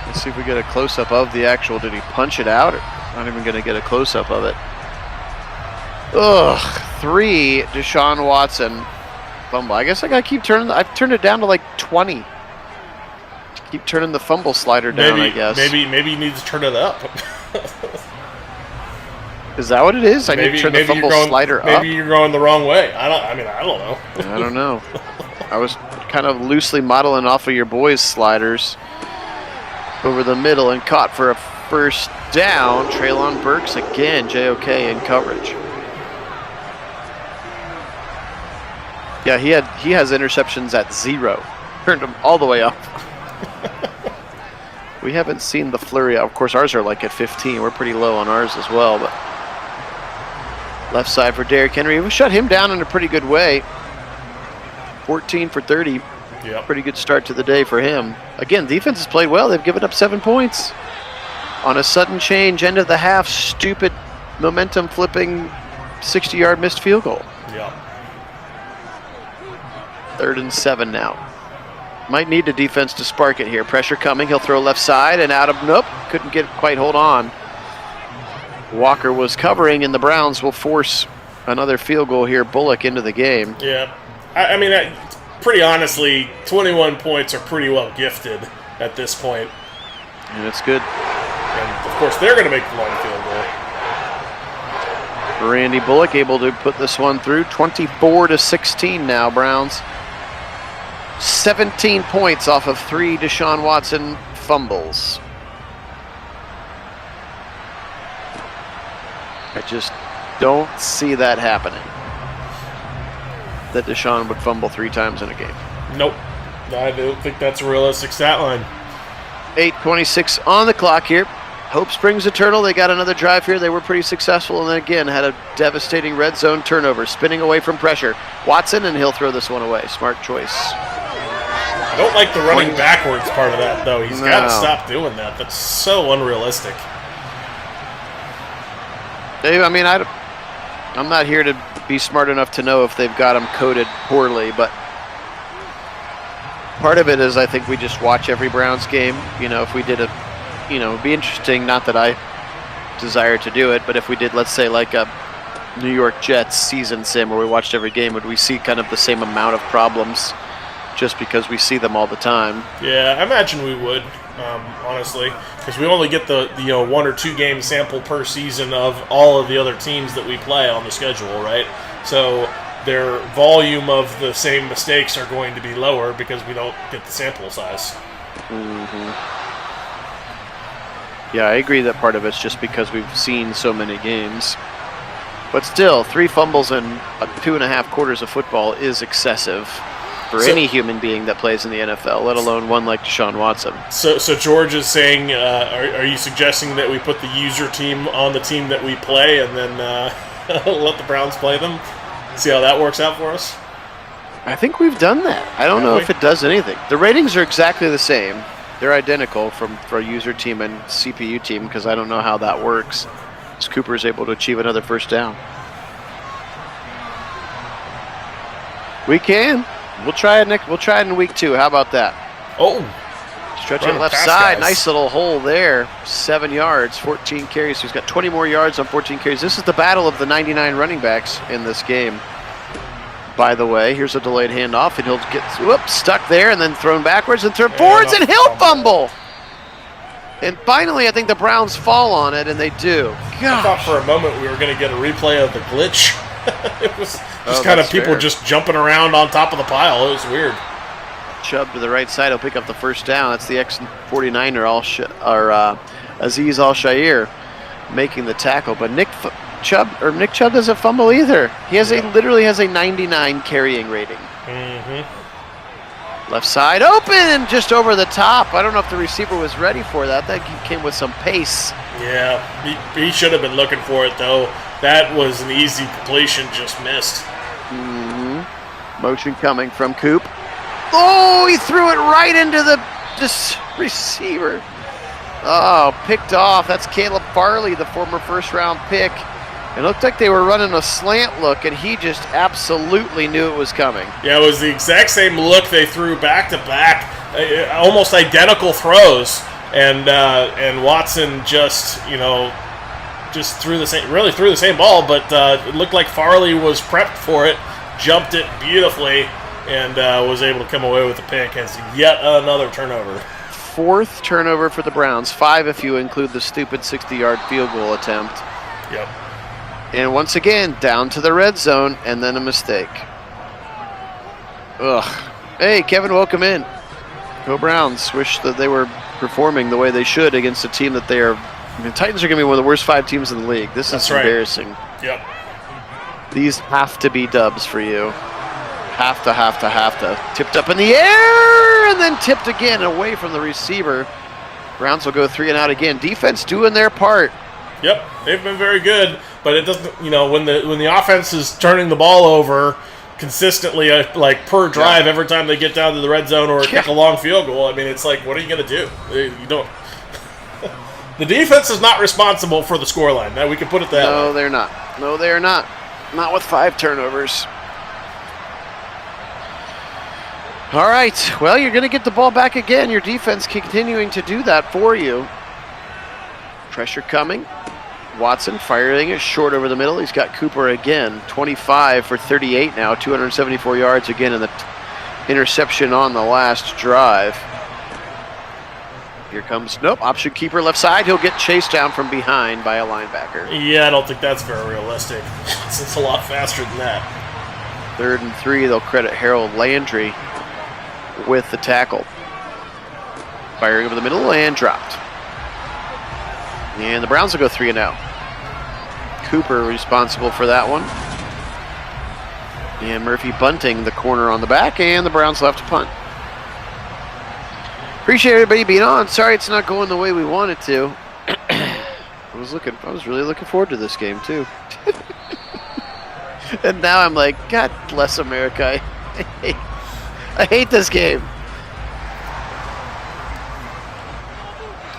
Let's see if we get a close-up of the actual. Did he punch it out? Or not even going to get a close-up of it. Ugh, 3, Deshaun Watson. Fumble. I guess I got to keep turning. I've turned it down to like 20. Keep turning the fumble slider down, I guess. Maybe you need to turn it up. Is that what it is? I need to turn the fumble slider up? Maybe you're going the wrong way. I don't know. I don't know. I was kind of loosely modeling off of your boys' sliders. Over the middle and caught for a first down. Treylon Burks again, JOK in coverage. Yeah, he has interceptions at 0. Turned them all the way up. We haven't seen the flurry. Of course, ours are like at 15. We're pretty low on ours as well. But left side for Derrick Henry. We shut him down in a pretty good way. 14 for 30. Yep. Pretty good start to the day for him. Again, defense has played well. They've given up 7 points. On a sudden change, end of the half, stupid momentum flipping 60-yard missed field goal. Yeah. 3rd and 7 now. Might need the defense to spark it here. Pressure coming. He'll throw left side and out of, nope, couldn't quite hold on. Walker was covering, and the Browns will force another field goal here. Bullock into the game. Yeah. I mean, pretty honestly, 21 points are pretty well gifted at this point. And it's good. And, of course, they're going to make the long field goal. Randy Bullock able to put this one through. 24-16 now, Browns. 17 points off of 3 Deshaun Watson fumbles. I just don't see that happening. That Deshaun would fumble 3 times in a game. Nope. I don't think that's a realistic stat line. 8:26 on the clock here. Hope Springs Eternal, they got another drive here. They were pretty successful, and then again had a devastating red zone turnover, spinning away from pressure. Watson, and he'll throw this one away. Smart choice. I don't like the running backwards part of that, though. He's got to stop doing that. That's so unrealistic. I mean, I'm not here to be smart enough to know if they've got him coded poorly, but part of it is I think we just watch every Browns game. You know, if we did it'd be interesting, not that I desire to do it, but if we did, let's say, like a New York Jets season sim where we watched every game, would we see kind of the same amount of problems just because we see them all the time? Yeah, I imagine we would, honestly, because we only get the 1 or 2 game sample per season of all of the other teams that we play on the schedule, right? So their volume of the same mistakes are going to be lower because we don't get the sample size. Mm-hmm. Yeah, I agree that part of it's just because we've seen so many games. But still, 3 fumbles in 2.5 quarters of football is excessive for any human being that plays in the NFL, let alone one like Deshaun Watson. So George is saying, are you suggesting that we put the user team on the team that we play and then let the Browns play them? See how that works out for us? I think we've done that. I don't know if it does anything. The ratings are exactly the same. They're identical for user team and CPU team because I don't know how that works. As Cooper is able to achieve another first down. We can. We'll try it We'll try it in week 2. How about that? Oh, stretch it left side. Guys. Nice little hole there. 7 yards, 14 carries. So he's got 20 more yards on 14 carries. This is the battle of the 99 running backs in this game. By the way, here's a delayed handoff, and he'll get stuck there and then thrown backwards and thrown forwards, and he'll fumble. And finally, I think the Browns fall on it, and they do. Gosh. I thought for a moment we were going to get a replay of the glitch. It was just kind of people just jumping around on top of the pile. It was weird. Chubb to the right side. He'll pick up the first down. That's the ex-49er, Aziz Al-Shair, making the tackle. But Nick Chubb doesn't fumble either. He has literally has a 99 carrying rating. Left side open and just over the top. I don't know if the receiver was ready for that. That came with some pace. Yeah, he should have been looking for it though. That was an easy completion, just missed. Motion coming from Coop. Oh, he threw it right into the receiver. Oh, picked off. That's Caleb Farley, the former first-round pick. It looked like they were running a slant look, and he just absolutely knew it was coming. Yeah, it was the exact same look they threw back-to-back, almost identical throws, and Watson just threw the same ball, but it looked like Farley was prepped for it, jumped it beautifully, and was able to come away with the pick as yet another turnover. 4th turnover for the Browns, 5 if you include the stupid 60-yard field goal attempt. Yep. And once again, down to the red zone, and then a mistake. Ugh. Hey, Kevin, welcome in. Go Browns. Wish that they were performing the way they should against a team that they are. I mean, Titans are going to be one of the worst 5 teams in the league. This is embarrassing. Yep. These have to be dubs for you. Have to. Tipped up in the air, and then tipped again away from the receiver. Browns will go 3 and out again. Defense doing their part. Yep, they've been very good, but it doesn't. When the offense is turning the ball over consistently, like per drive, every time they get down to the red zone or kick a long field goal, I mean, it's like, what are you going to do? You don't. The defense is not responsible for the scoreline. Now we can put it that way. No, they're not. No, they are not. Not with 5 turnovers. All right. Well, you're going to get the ball back again. Your defense continuing to do that for you. Pressure coming. Watson firing it short over the middle. He's got Cooper again. 25 for 38 now. 274 yards again in the interception on the last drive. Here comes, option keeper left side. He'll get chased down from behind by a linebacker. Yeah, I don't think that's very realistic. It's a lot faster than that. 3rd and 3, they'll credit Harold Landry. with the tackle. Firing over the middle and dropped. And the Browns will go 3-0. Cooper responsible for that one. And Murphy bunting the corner on the back, and the Browns left to punt. Appreciate everybody being on. Sorry it's not going the way we wanted to. I was really looking forward to this game too. And now I'm like, God bless America. I hate this game.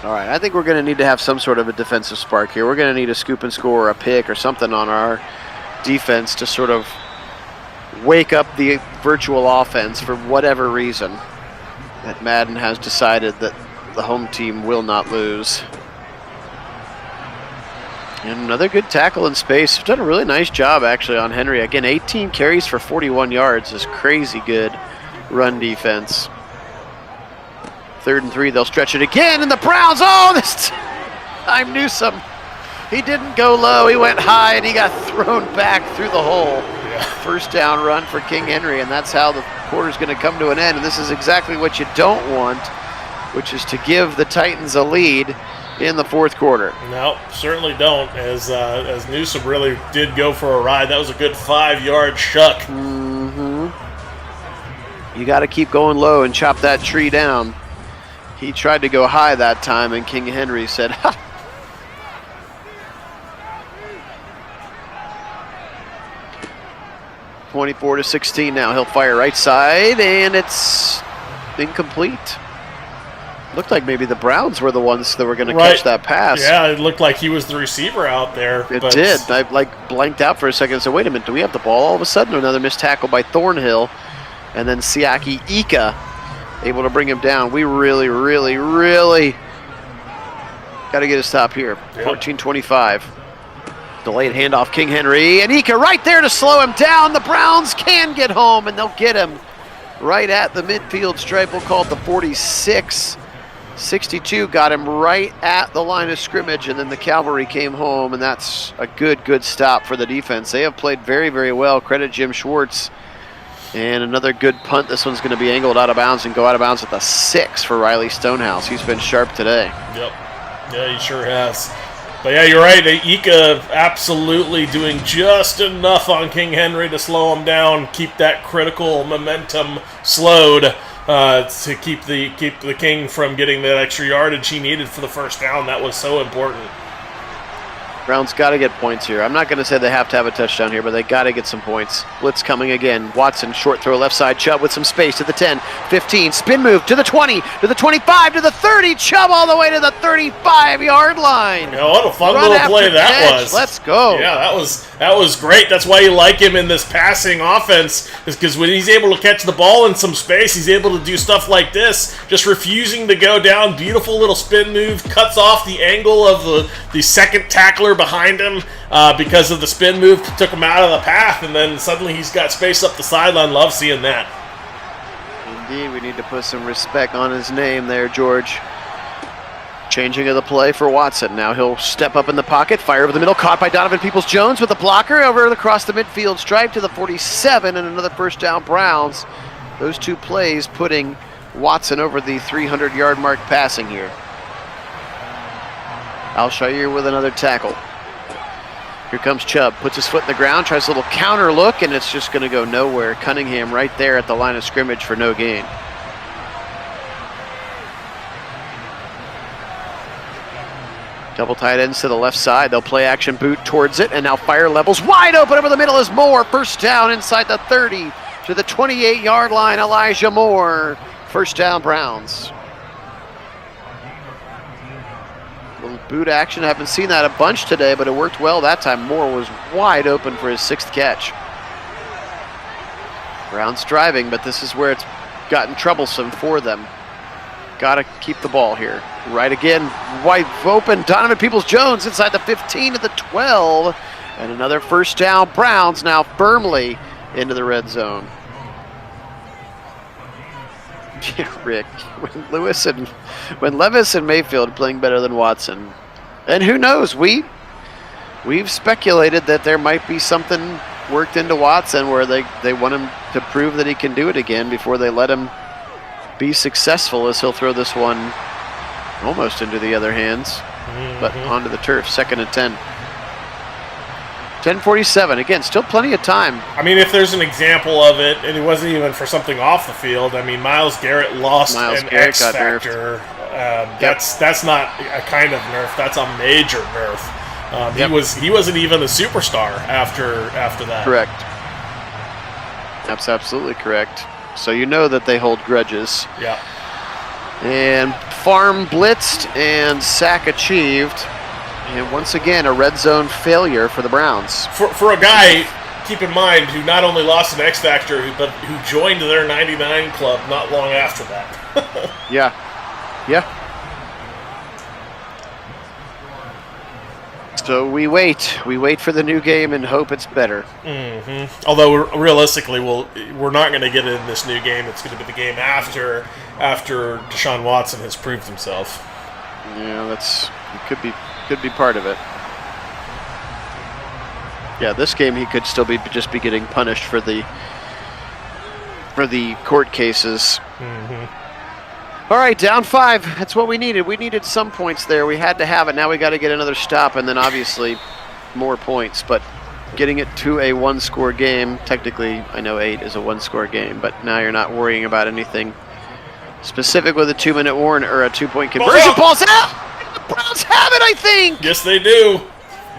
All right, I think we're going to need to have some sort of a defensive spark here. We're going to need a scoop and score or a pick or something on our defense to sort of wake up the virtual offense for whatever reason that Madden has decided that the home team will not lose. And another good tackle in space. He's done a really nice job actually on Henry. Again, 18 carries for 41 yards is crazy good run defense. 3rd and 3, they'll stretch it again, and the Browns, this time Newsome. He didn't go low, he went high, and he got thrown back through the hole. Yeah. First down run for King Henry, and that's how the quarter's going to come to an end. And this is exactly what you don't want, which is to give the Titans a lead in the fourth quarter. No, certainly don't, as Newsome really did go for a ride. That was a good 5-yard shuck. Mm-hmm. You got to keep going low and chop that tree down. He tried to go high that time, and King Henry said, ha! 24-16 now. He'll fire right side, and it's incomplete. Looked like maybe the Browns were the ones that were going to catch that pass. Yeah, it looked like he was the receiver out there. It did. I blanked out for a second and said, wait a minute, do we have the ball? All of a sudden, another missed tackle by Thornhill, and then Siaki Ika able to bring him down. We really, really, really got to get a stop here. Yep. 14-25. Delayed handoff, King Henry, and Ika right there to slow him down. The Browns can get home, and they'll get him right at the midfield stripe. We'll call it the 46. 62 got him right at the line of scrimmage, and then the cavalry came home, and that's a good stop for the defense. They have played very, very well. Credit Jim Schwartz. And another good punt. This one's going to be angled out of bounds and go out of bounds at the 6 for Riley Stonehouse. He's been sharp today. Yep. Yeah, he sure has. But yeah, you're right. Ika absolutely doing just enough on King Henry to slow him down, keep that critical momentum slowed to keep the King from getting that extra yardage he needed for the first down. That was so important. Browns got to get points here. I'm not going to say they have to have a touchdown here, but they got to get some points. Blitz coming again. Watson, short throw left side. Chubb with some space to the 10, 15. Spin move to the 20, to the 25, to the 30. Chubb all the way to the 35-yard line. Yeah, what a fun little play that was. Let's go. Yeah, that was great. That's why you like him in this passing offense, is because when he's able to catch the ball in some space, he's able to do stuff like this, just refusing to go down. Beautiful little spin move, cuts off the angle of the second tackler behind him because of the spin move, took him out of the path, and then suddenly he's got space up the sideline. Love seeing that. Indeed, we need to put some respect on his name there, George. Changing of the play for Watson. Now he'll step up in the pocket, fire over the middle, caught by Donovan Peoples-Jones with the blocker over across the midfield stripe to the 47, and another first down Browns. Those two plays putting Watson over the 300-yard mark passing here. Al-Shaair with another tackle. Here comes Chubb, puts his foot in the ground, tries a little counter look, and it's just going to go nowhere. Cunningham right there at the line of scrimmage for no gain. Double tight ends to the left side. They'll play action boot towards it, and now fire levels wide open over the middle is Moore. First down inside the 30 to the 28-yard line. Elijah Moore. First down Browns. Little boot action. I haven't seen that a bunch today, but it worked well that time. Moore was wide open for his 6th catch. Browns driving, but this is where it's gotten troublesome for them. Got to keep the ball here. Right again, wide open. Donovan Peoples-Jones inside the 15 to the 12. And another first down. Browns now firmly into the red zone. Rick, when Levis and Mayfield playing better than Watson, and who knows, we've speculated that there might be something worked into Watson where they want him to prove that he can do it again before they let him be successful as he'll throw this one almost into the other hands, but onto the turf. 2nd and 10. 10:47. Again, still plenty of time. I mean, if there's an example of it, and it wasn't even for something off the field, I mean, Myles Garrett lost an X factor. That's not a kind of nerf. That's a major nerf. He wasn't even a superstar after that. Correct. That's absolutely correct. So you know that they hold grudges. Yeah. And farm blitzed and sack achieved. And once again, a red zone failure for the Browns. For a guy, keep in mind, who not only lost an X Factor, but who joined their 99 club not long after that. Yeah. So we wait. We wait for the new game and hope it's better. Although realistically, we're not going to get it in this new game. It's going to be the game after Deshaun Watson has proved himself. Yeah, it could be part of it. Yeah, this game he could still be getting punished for the court cases. All right, down 5. That's what we needed. We needed some points there. We had to have it. Now we got to get another stop, and then obviously more points. But getting it to a 1-score game, technically, I know 8 is a 1-score game, but now you're not worrying about anything specific with a 2-minute warning or a 2-point conversion. Ball's out. The Browns have it, I think. Yes, they do.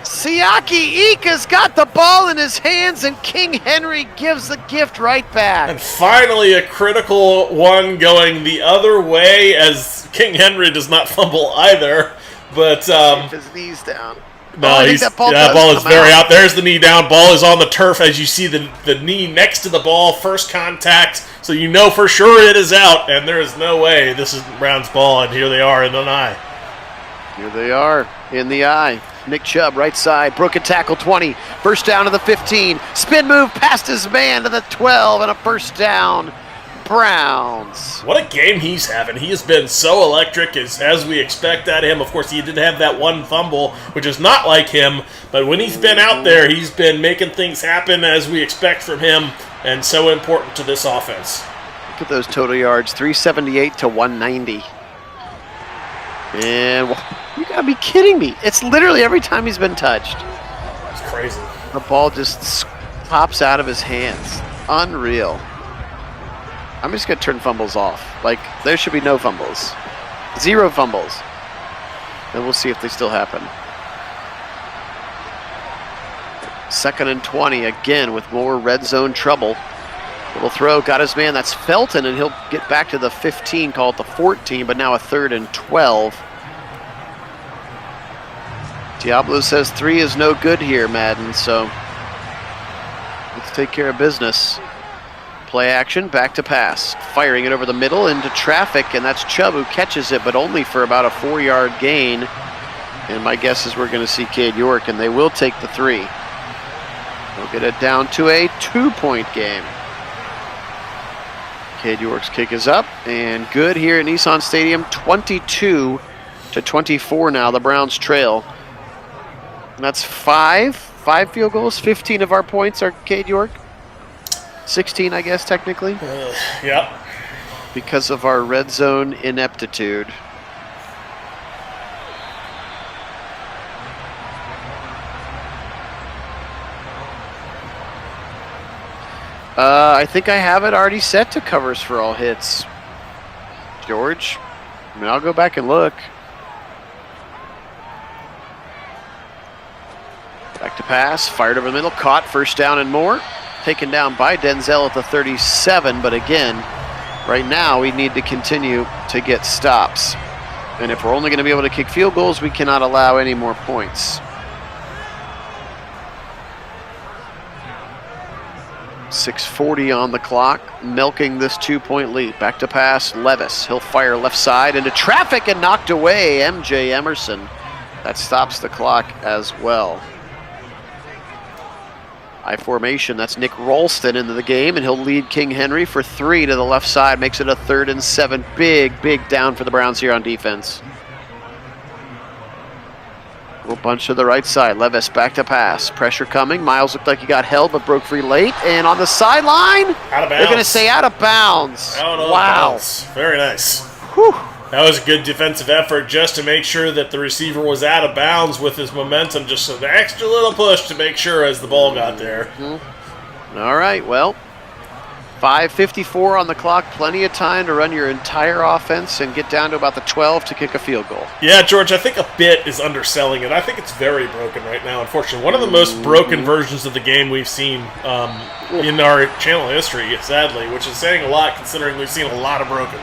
Siaki Ika's got the ball in his hands, and King Henry gives the gift right back. And finally, a critical one going the other way, as King Henry does not fumble either. But keep his knees down. No, that ball is very out. There's the knee down. Ball is on the turf as you see the knee next to the ball. First contact, so you know for sure it is out, and there is no way this is Brown's ball. And here they are in the eye. Here they are in the eye. Nick Chubb, right side, broken tackle 20, first down to the 15, spin move past his man to the 12, and a first down, Browns. What a game he's having. He has been so electric as we expect at him. Of course, he did have that one fumble, which is not like him, but when he's been out there, he's been making things happen as we expect from him, and so important to this offense. Look at those total yards, 378 to 190. And you gotta be kidding me. It's literally every time he's been touched. It's crazy. The ball just pops out of his hands. Unreal. I'm just gonna turn fumbles off. Like, there should be no fumbles. 0 fumbles. And we'll see if they still happen. 2nd and 20 again with more red zone trouble. Little throw, got his man, that's Felton, and he'll get back to the 15, call it the 14, but now a 3rd and 12. Diablo says 3 is no good here, Madden, so let's take care of business. Play action, back to pass. Firing it over the middle into traffic, and that's Chubb who catches it, but only for about a 4-yard gain. And my guess is we're going to see Cade York, and they will take the 3. They'll get it down to a 2-point game. Cade York's kick is up and good here at Nissan Stadium. 22 to 24 now. The Browns trail. And that's 5 field goals. 15 of our points are Cade York. 16, I guess, technically. Yep. Because of our red zone ineptitude. I think I have it already set to covers for all hits. George, I mean, I'll go back and look. Back to pass, fired over the middle, caught, first down and more. Taken down by Denzel at the 37, but again, right now we need to continue to get stops. And if we're only going to be able to kick field goals, we cannot allow any more points. 6:40 on the clock, milking this 2-point lead. Back to pass, Levis. He'll fire left side into traffic and knocked away. MJ Emerson. That stops the clock as well. I formation, that's Nick Rolston into the game, and he'll lead King Henry for 3 to the left side. Makes it a 3rd and 7. Big down for the Browns here on defense. Little bunch to the right side. Levis back to pass. Pressure coming. Miles looked like he got held but broke free late. And on the sideline, out of bounds. They're going to say out of bounds. Wow. Very nice. Whew. That was a good defensive effort just to make sure that the receiver was out of bounds with his momentum. Just an extra little push to make sure as the ball got there. Mm-hmm. All right, well, 5:54 on the clock. Plenty of time to run your entire offense and get down to about the 12 to kick a field goal. Yeah, George, I think a bit is underselling it. I think it's very broken right now, unfortunately. One of the most broken versions of the game we've seen in our channel history, sadly, which is saying a lot considering we've seen a lot of broken.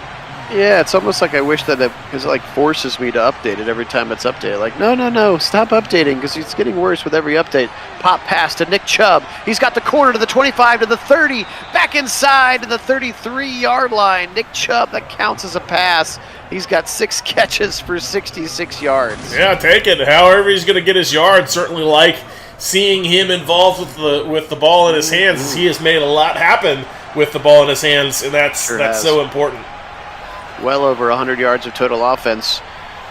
Yeah, it's almost like I wish that because it like forces me to update it every time it's updated. Like, no, stop updating because it's getting worse with every update. Pop pass to Nick Chubb. He's got the corner to the 25 to the 30, back inside to the 33-yard line. Nick Chubb, that counts as a pass. He's got 6 catches for 66 yards. Yeah, take it. However he's going to get his yards. Certainly like seeing him involved with the ball in his hands, as he has made a lot happen with the ball in his hands, and that's so important. Well over 100 yards of total offense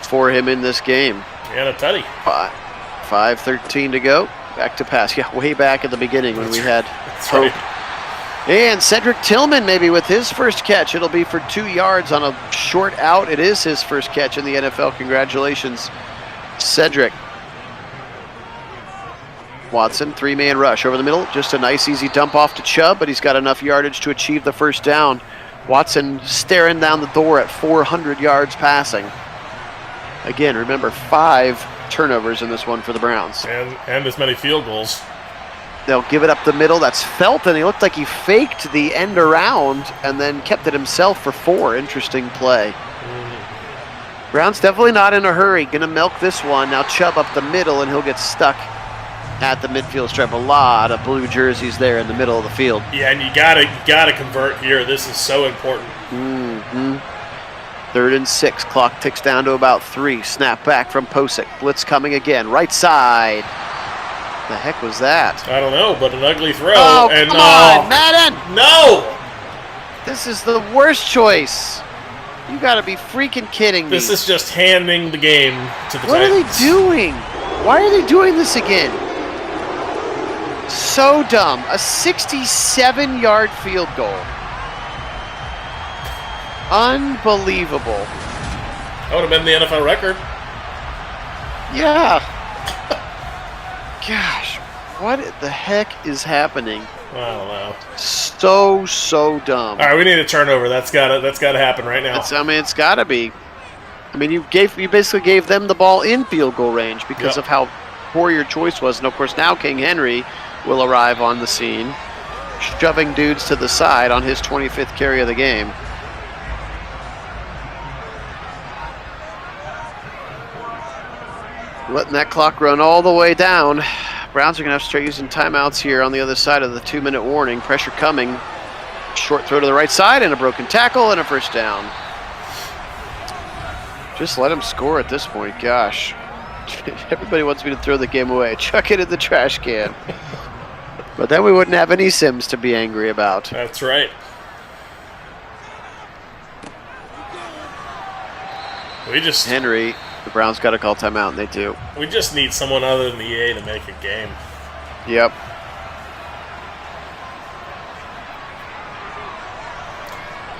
for him in this game. And a tutty. 5:13 to go. Back to pass. Yeah, way back at the beginning when we had hope. Right. And Cedric Tillman maybe with his first catch. It'll be for 2 yards on a short out. It is his first catch in the NFL. Congratulations, Cedric. Watson, 3-man rush over the middle. Just a nice, easy dump off to Chubb, but he's got enough yardage to achieve the first down. Watson staring down the door at 400 yards passing. Again, remember, 5 turnovers in this one for the Browns. And as many field goals. They'll give it up the middle. That's Felton. He looked like he faked the end around and then kept it himself for 4. Interesting play. Browns definitely not in a hurry. Going to milk this one. Now Chubb up the middle, and he'll get stuck at the midfield stripe. A lot of blue jerseys there in the middle of the field. Yeah, and you gotta convert here. This is so important. 3rd and 6. Clock ticks down to about 3. Snap back from Posick. Blitz coming again. Right side. The heck was that? I don't know, but an ugly throw. Oh, and come on, Madden! No! This is the worst choice. You gotta be freaking kidding me. This is just handing the game to the Titans. What are they doing? Why are they doing this again? So dumb. A 67-yard field goal. Unbelievable. That would have been the NFL record. Yeah. Gosh, what the heck is happening? I don't know. So dumb. All right, we need a turnover. That's gotta happen right now. It's gotta be. I mean, you basically gave them the ball in field goal range because of how poor your choice was, and of course now King Henry will arrive on the scene, shoving dudes to the side on his 25th carry of the game. Letting that clock run all the way down. Browns are going to have to start using timeouts here on the other side of the 2-minute warning. Pressure coming. Short throw to the right side and a broken tackle and a first down. Just let him score at this point. Gosh. Everybody wants me to throw the game away. Chuck it in the trash can. But then we wouldn't have any Sims to be angry about. That's right. Henry, the Browns got to call timeout, and they do. We just need someone other than the EA to make a game. Yep.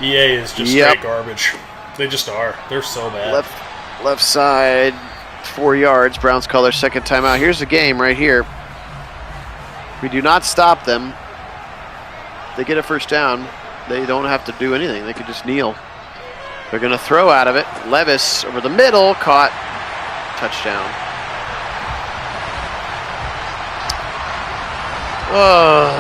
EA is just straight garbage. They just are. They're so bad. Left side, 4 yards. Browns call their second timeout. Here's the game right here. We do not stop them. They get a first down. They don't have to do anything. They could just kneel. They're going to throw out of it. Levis over the middle, caught. Touchdown. Oh.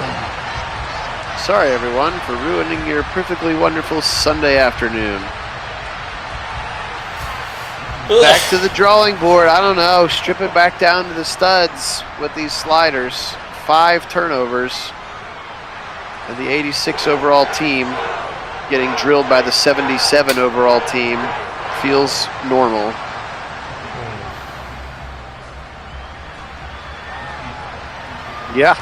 Sorry, everyone, for ruining your perfectly wonderful Sunday afternoon. Ugh. Back to the drawing board. I don't know. Strip it back down to the studs with these sliders. 5 turnovers. And the 86 overall team getting drilled by the 77 overall team feels normal. Yeah.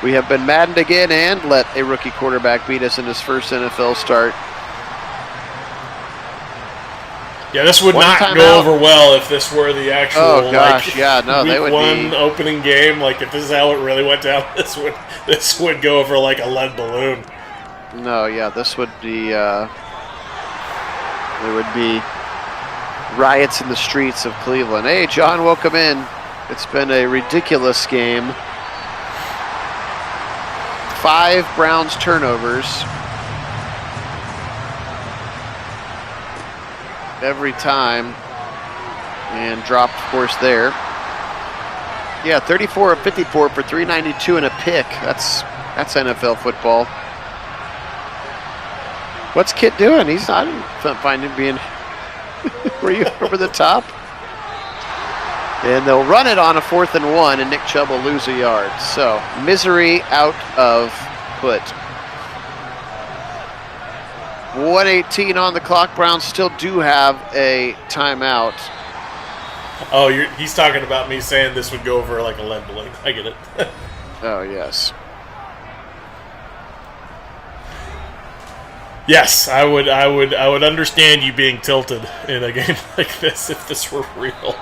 We have been maddened again and let a rookie quarterback beat us in his first NFL start. Yeah, this would not go over well if this were the actual week would one opening game. Like, if this is how it really went down, this would go over like a lead balloon. No, yeah, this would be there would be riots in the streets of Cleveland. Hey, John, welcome in. It's been a ridiculous game. 5 Browns turnovers. Every time, and dropped, of course, there. Yeah, 34 of 54 for 392 and a pick. That's NFL football. What's Kit doing? I didn't find him being. Were you over the top? And they'll run it on a 4th and 1, and Nick Chubb will lose a yard. So misery out of put. 1:18 on the clock. Browns still do have a timeout. Oh, he's talking about me saying this would go over like a lead balloon. I get it. Oh, yes. Yes, I would understand you being tilted in a game like this if this were real.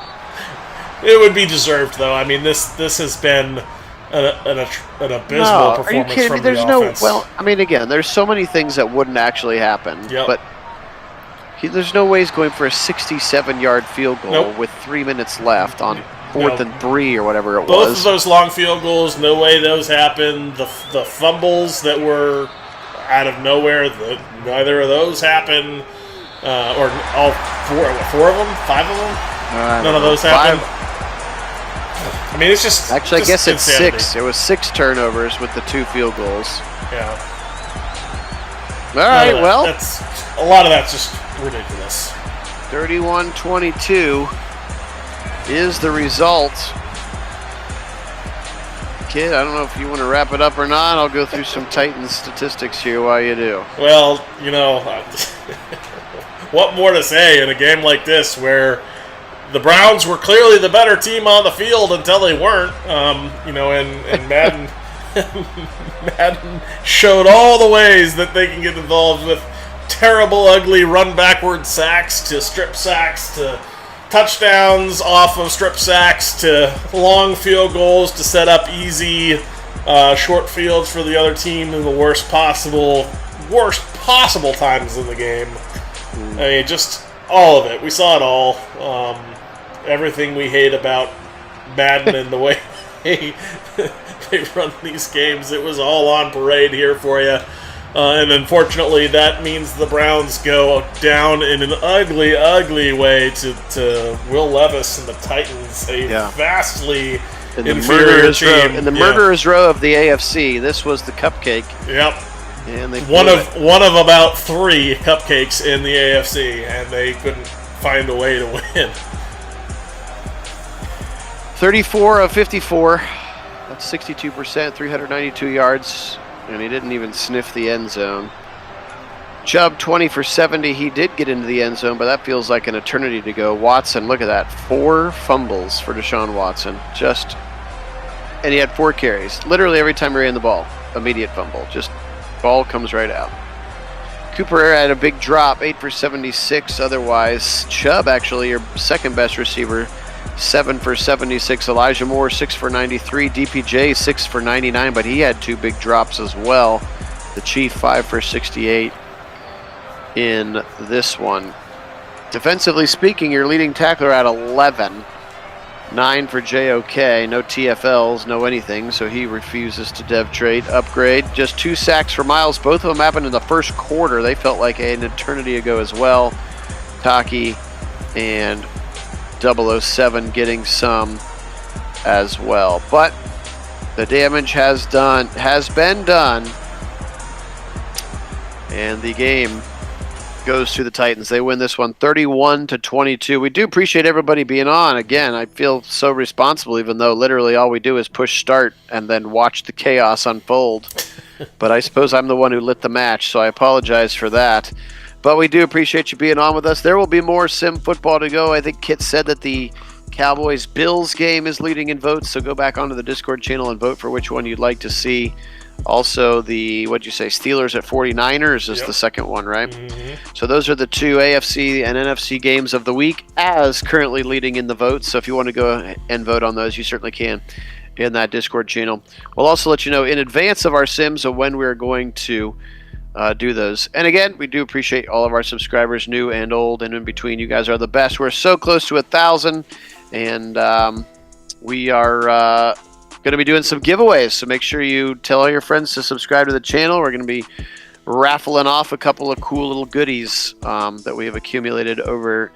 It would be deserved, though. I mean, this has been an abysmal performance. Are you kidding me? There's offense. Again, there's so many things that wouldn't actually happen. Yep. But there's no way he's going for a 67-yard field goal with 3 minutes left on 4th and 3 or whatever it was. Both of those long field goals, no way those happened. The fumbles that were out of nowhere, neither of those happened. Or all 4 of them? 5 of them? None of those happened. I mean, it's just actually, just I guess it's insanity. 6. It was 6 turnovers with the 2 field goals. Yeah. All right, well. A lot of that's just ridiculous. 31-22 is the result. Kid, I don't know if you want to wrap it up or not. I'll go through some Titans statistics here while you do. Well, what more to say in a game like this where the Browns were clearly the better team on the field until they weren't. And Madden Madden showed all the ways that they can get involved with terrible, ugly run backward sacks to strip sacks to touchdowns off of strip sacks to long field goals to set up easy short fields for the other team in the worst possible times in the game. I mean, just all of it. We saw it all. Everything we hate about Madden and the way they run these games, it was all on parade here for you. And unfortunately, that means the Browns go down in an ugly, ugly way to Will Levis and the Titans, vastly inferior team. In the murderer's row of the AFC, this was the cupcake. Yep. And they one of about 3 cupcakes in the AFC, and they couldn't find a way to win. 34 of 54. That's 62%, 392 yards, and he didn't even sniff the end zone. Chubb, 20 for 70. He did get into the end zone, but that feels like an eternity to go. Watson, look at that. 4 fumbles for Deshaun Watson. And he had 4 carries. Literally every time he ran the ball, immediate fumble. Just ball comes right out. Cooper had a big drop, 8 for 76. Otherwise, Chubb, actually your second best receiver, 7 for 76. Elijah Moore, 6 for 93. DPJ, 6 for 99, but he had 2 big drops as well. The Chief, 5 for 68 in this one. Defensively speaking, your leading tackler at 11. 9 for JOK. No TFLs, no anything, so he refuses to dev trade. Upgrade. Just 2 sacks for Miles. Both of them happened in the first quarter. They felt like an eternity ago as well. Taki and 007 getting some as well. But the damage has been done. And the game goes to the Titans. They win this one 31-22. We do appreciate everybody being on. Again, I feel so responsible, even though literally all we do is push start and then watch the chaos unfold. But I suppose I'm the one who lit the match, so I apologize for that. But we do appreciate you being on with us. There will be more sim football to go. I think Kit said that the Cowboys-Bills game is leading in votes, so go back onto the Discord channel and vote for which one you'd like to see. Also, the, what'd you say, Steelers at 49ers is Yep. the second one, right? Mhm. So those are the two AFC and NFC games of the week, as currently leading in the votes. So if you want to go and vote on those, you certainly can in that Discord channel. We'll also let you know in advance of our sims of when we're going to do those. And again, we do appreciate all of our subscribers, new and old, and in between. You guys are the best. We're so close to 1,000, and we are going to be doing some giveaways. So make sure you tell all your friends to subscribe to the channel. We're going to be raffling off a couple of cool little goodies that we have accumulated over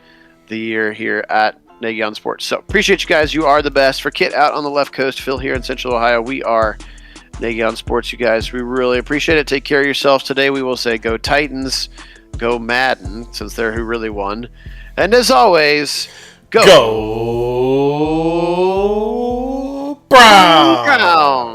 the year here at Nagy on Sports. So appreciate you guys. You are the best. For Kit out on the left coast, Phil here in Central Ohio, we are Nagy on Sports, you guys. We really appreciate it. Take care of yourselves today. We will say go Titans, go Madden, since they're who really won. And as always, go Brown! Brown!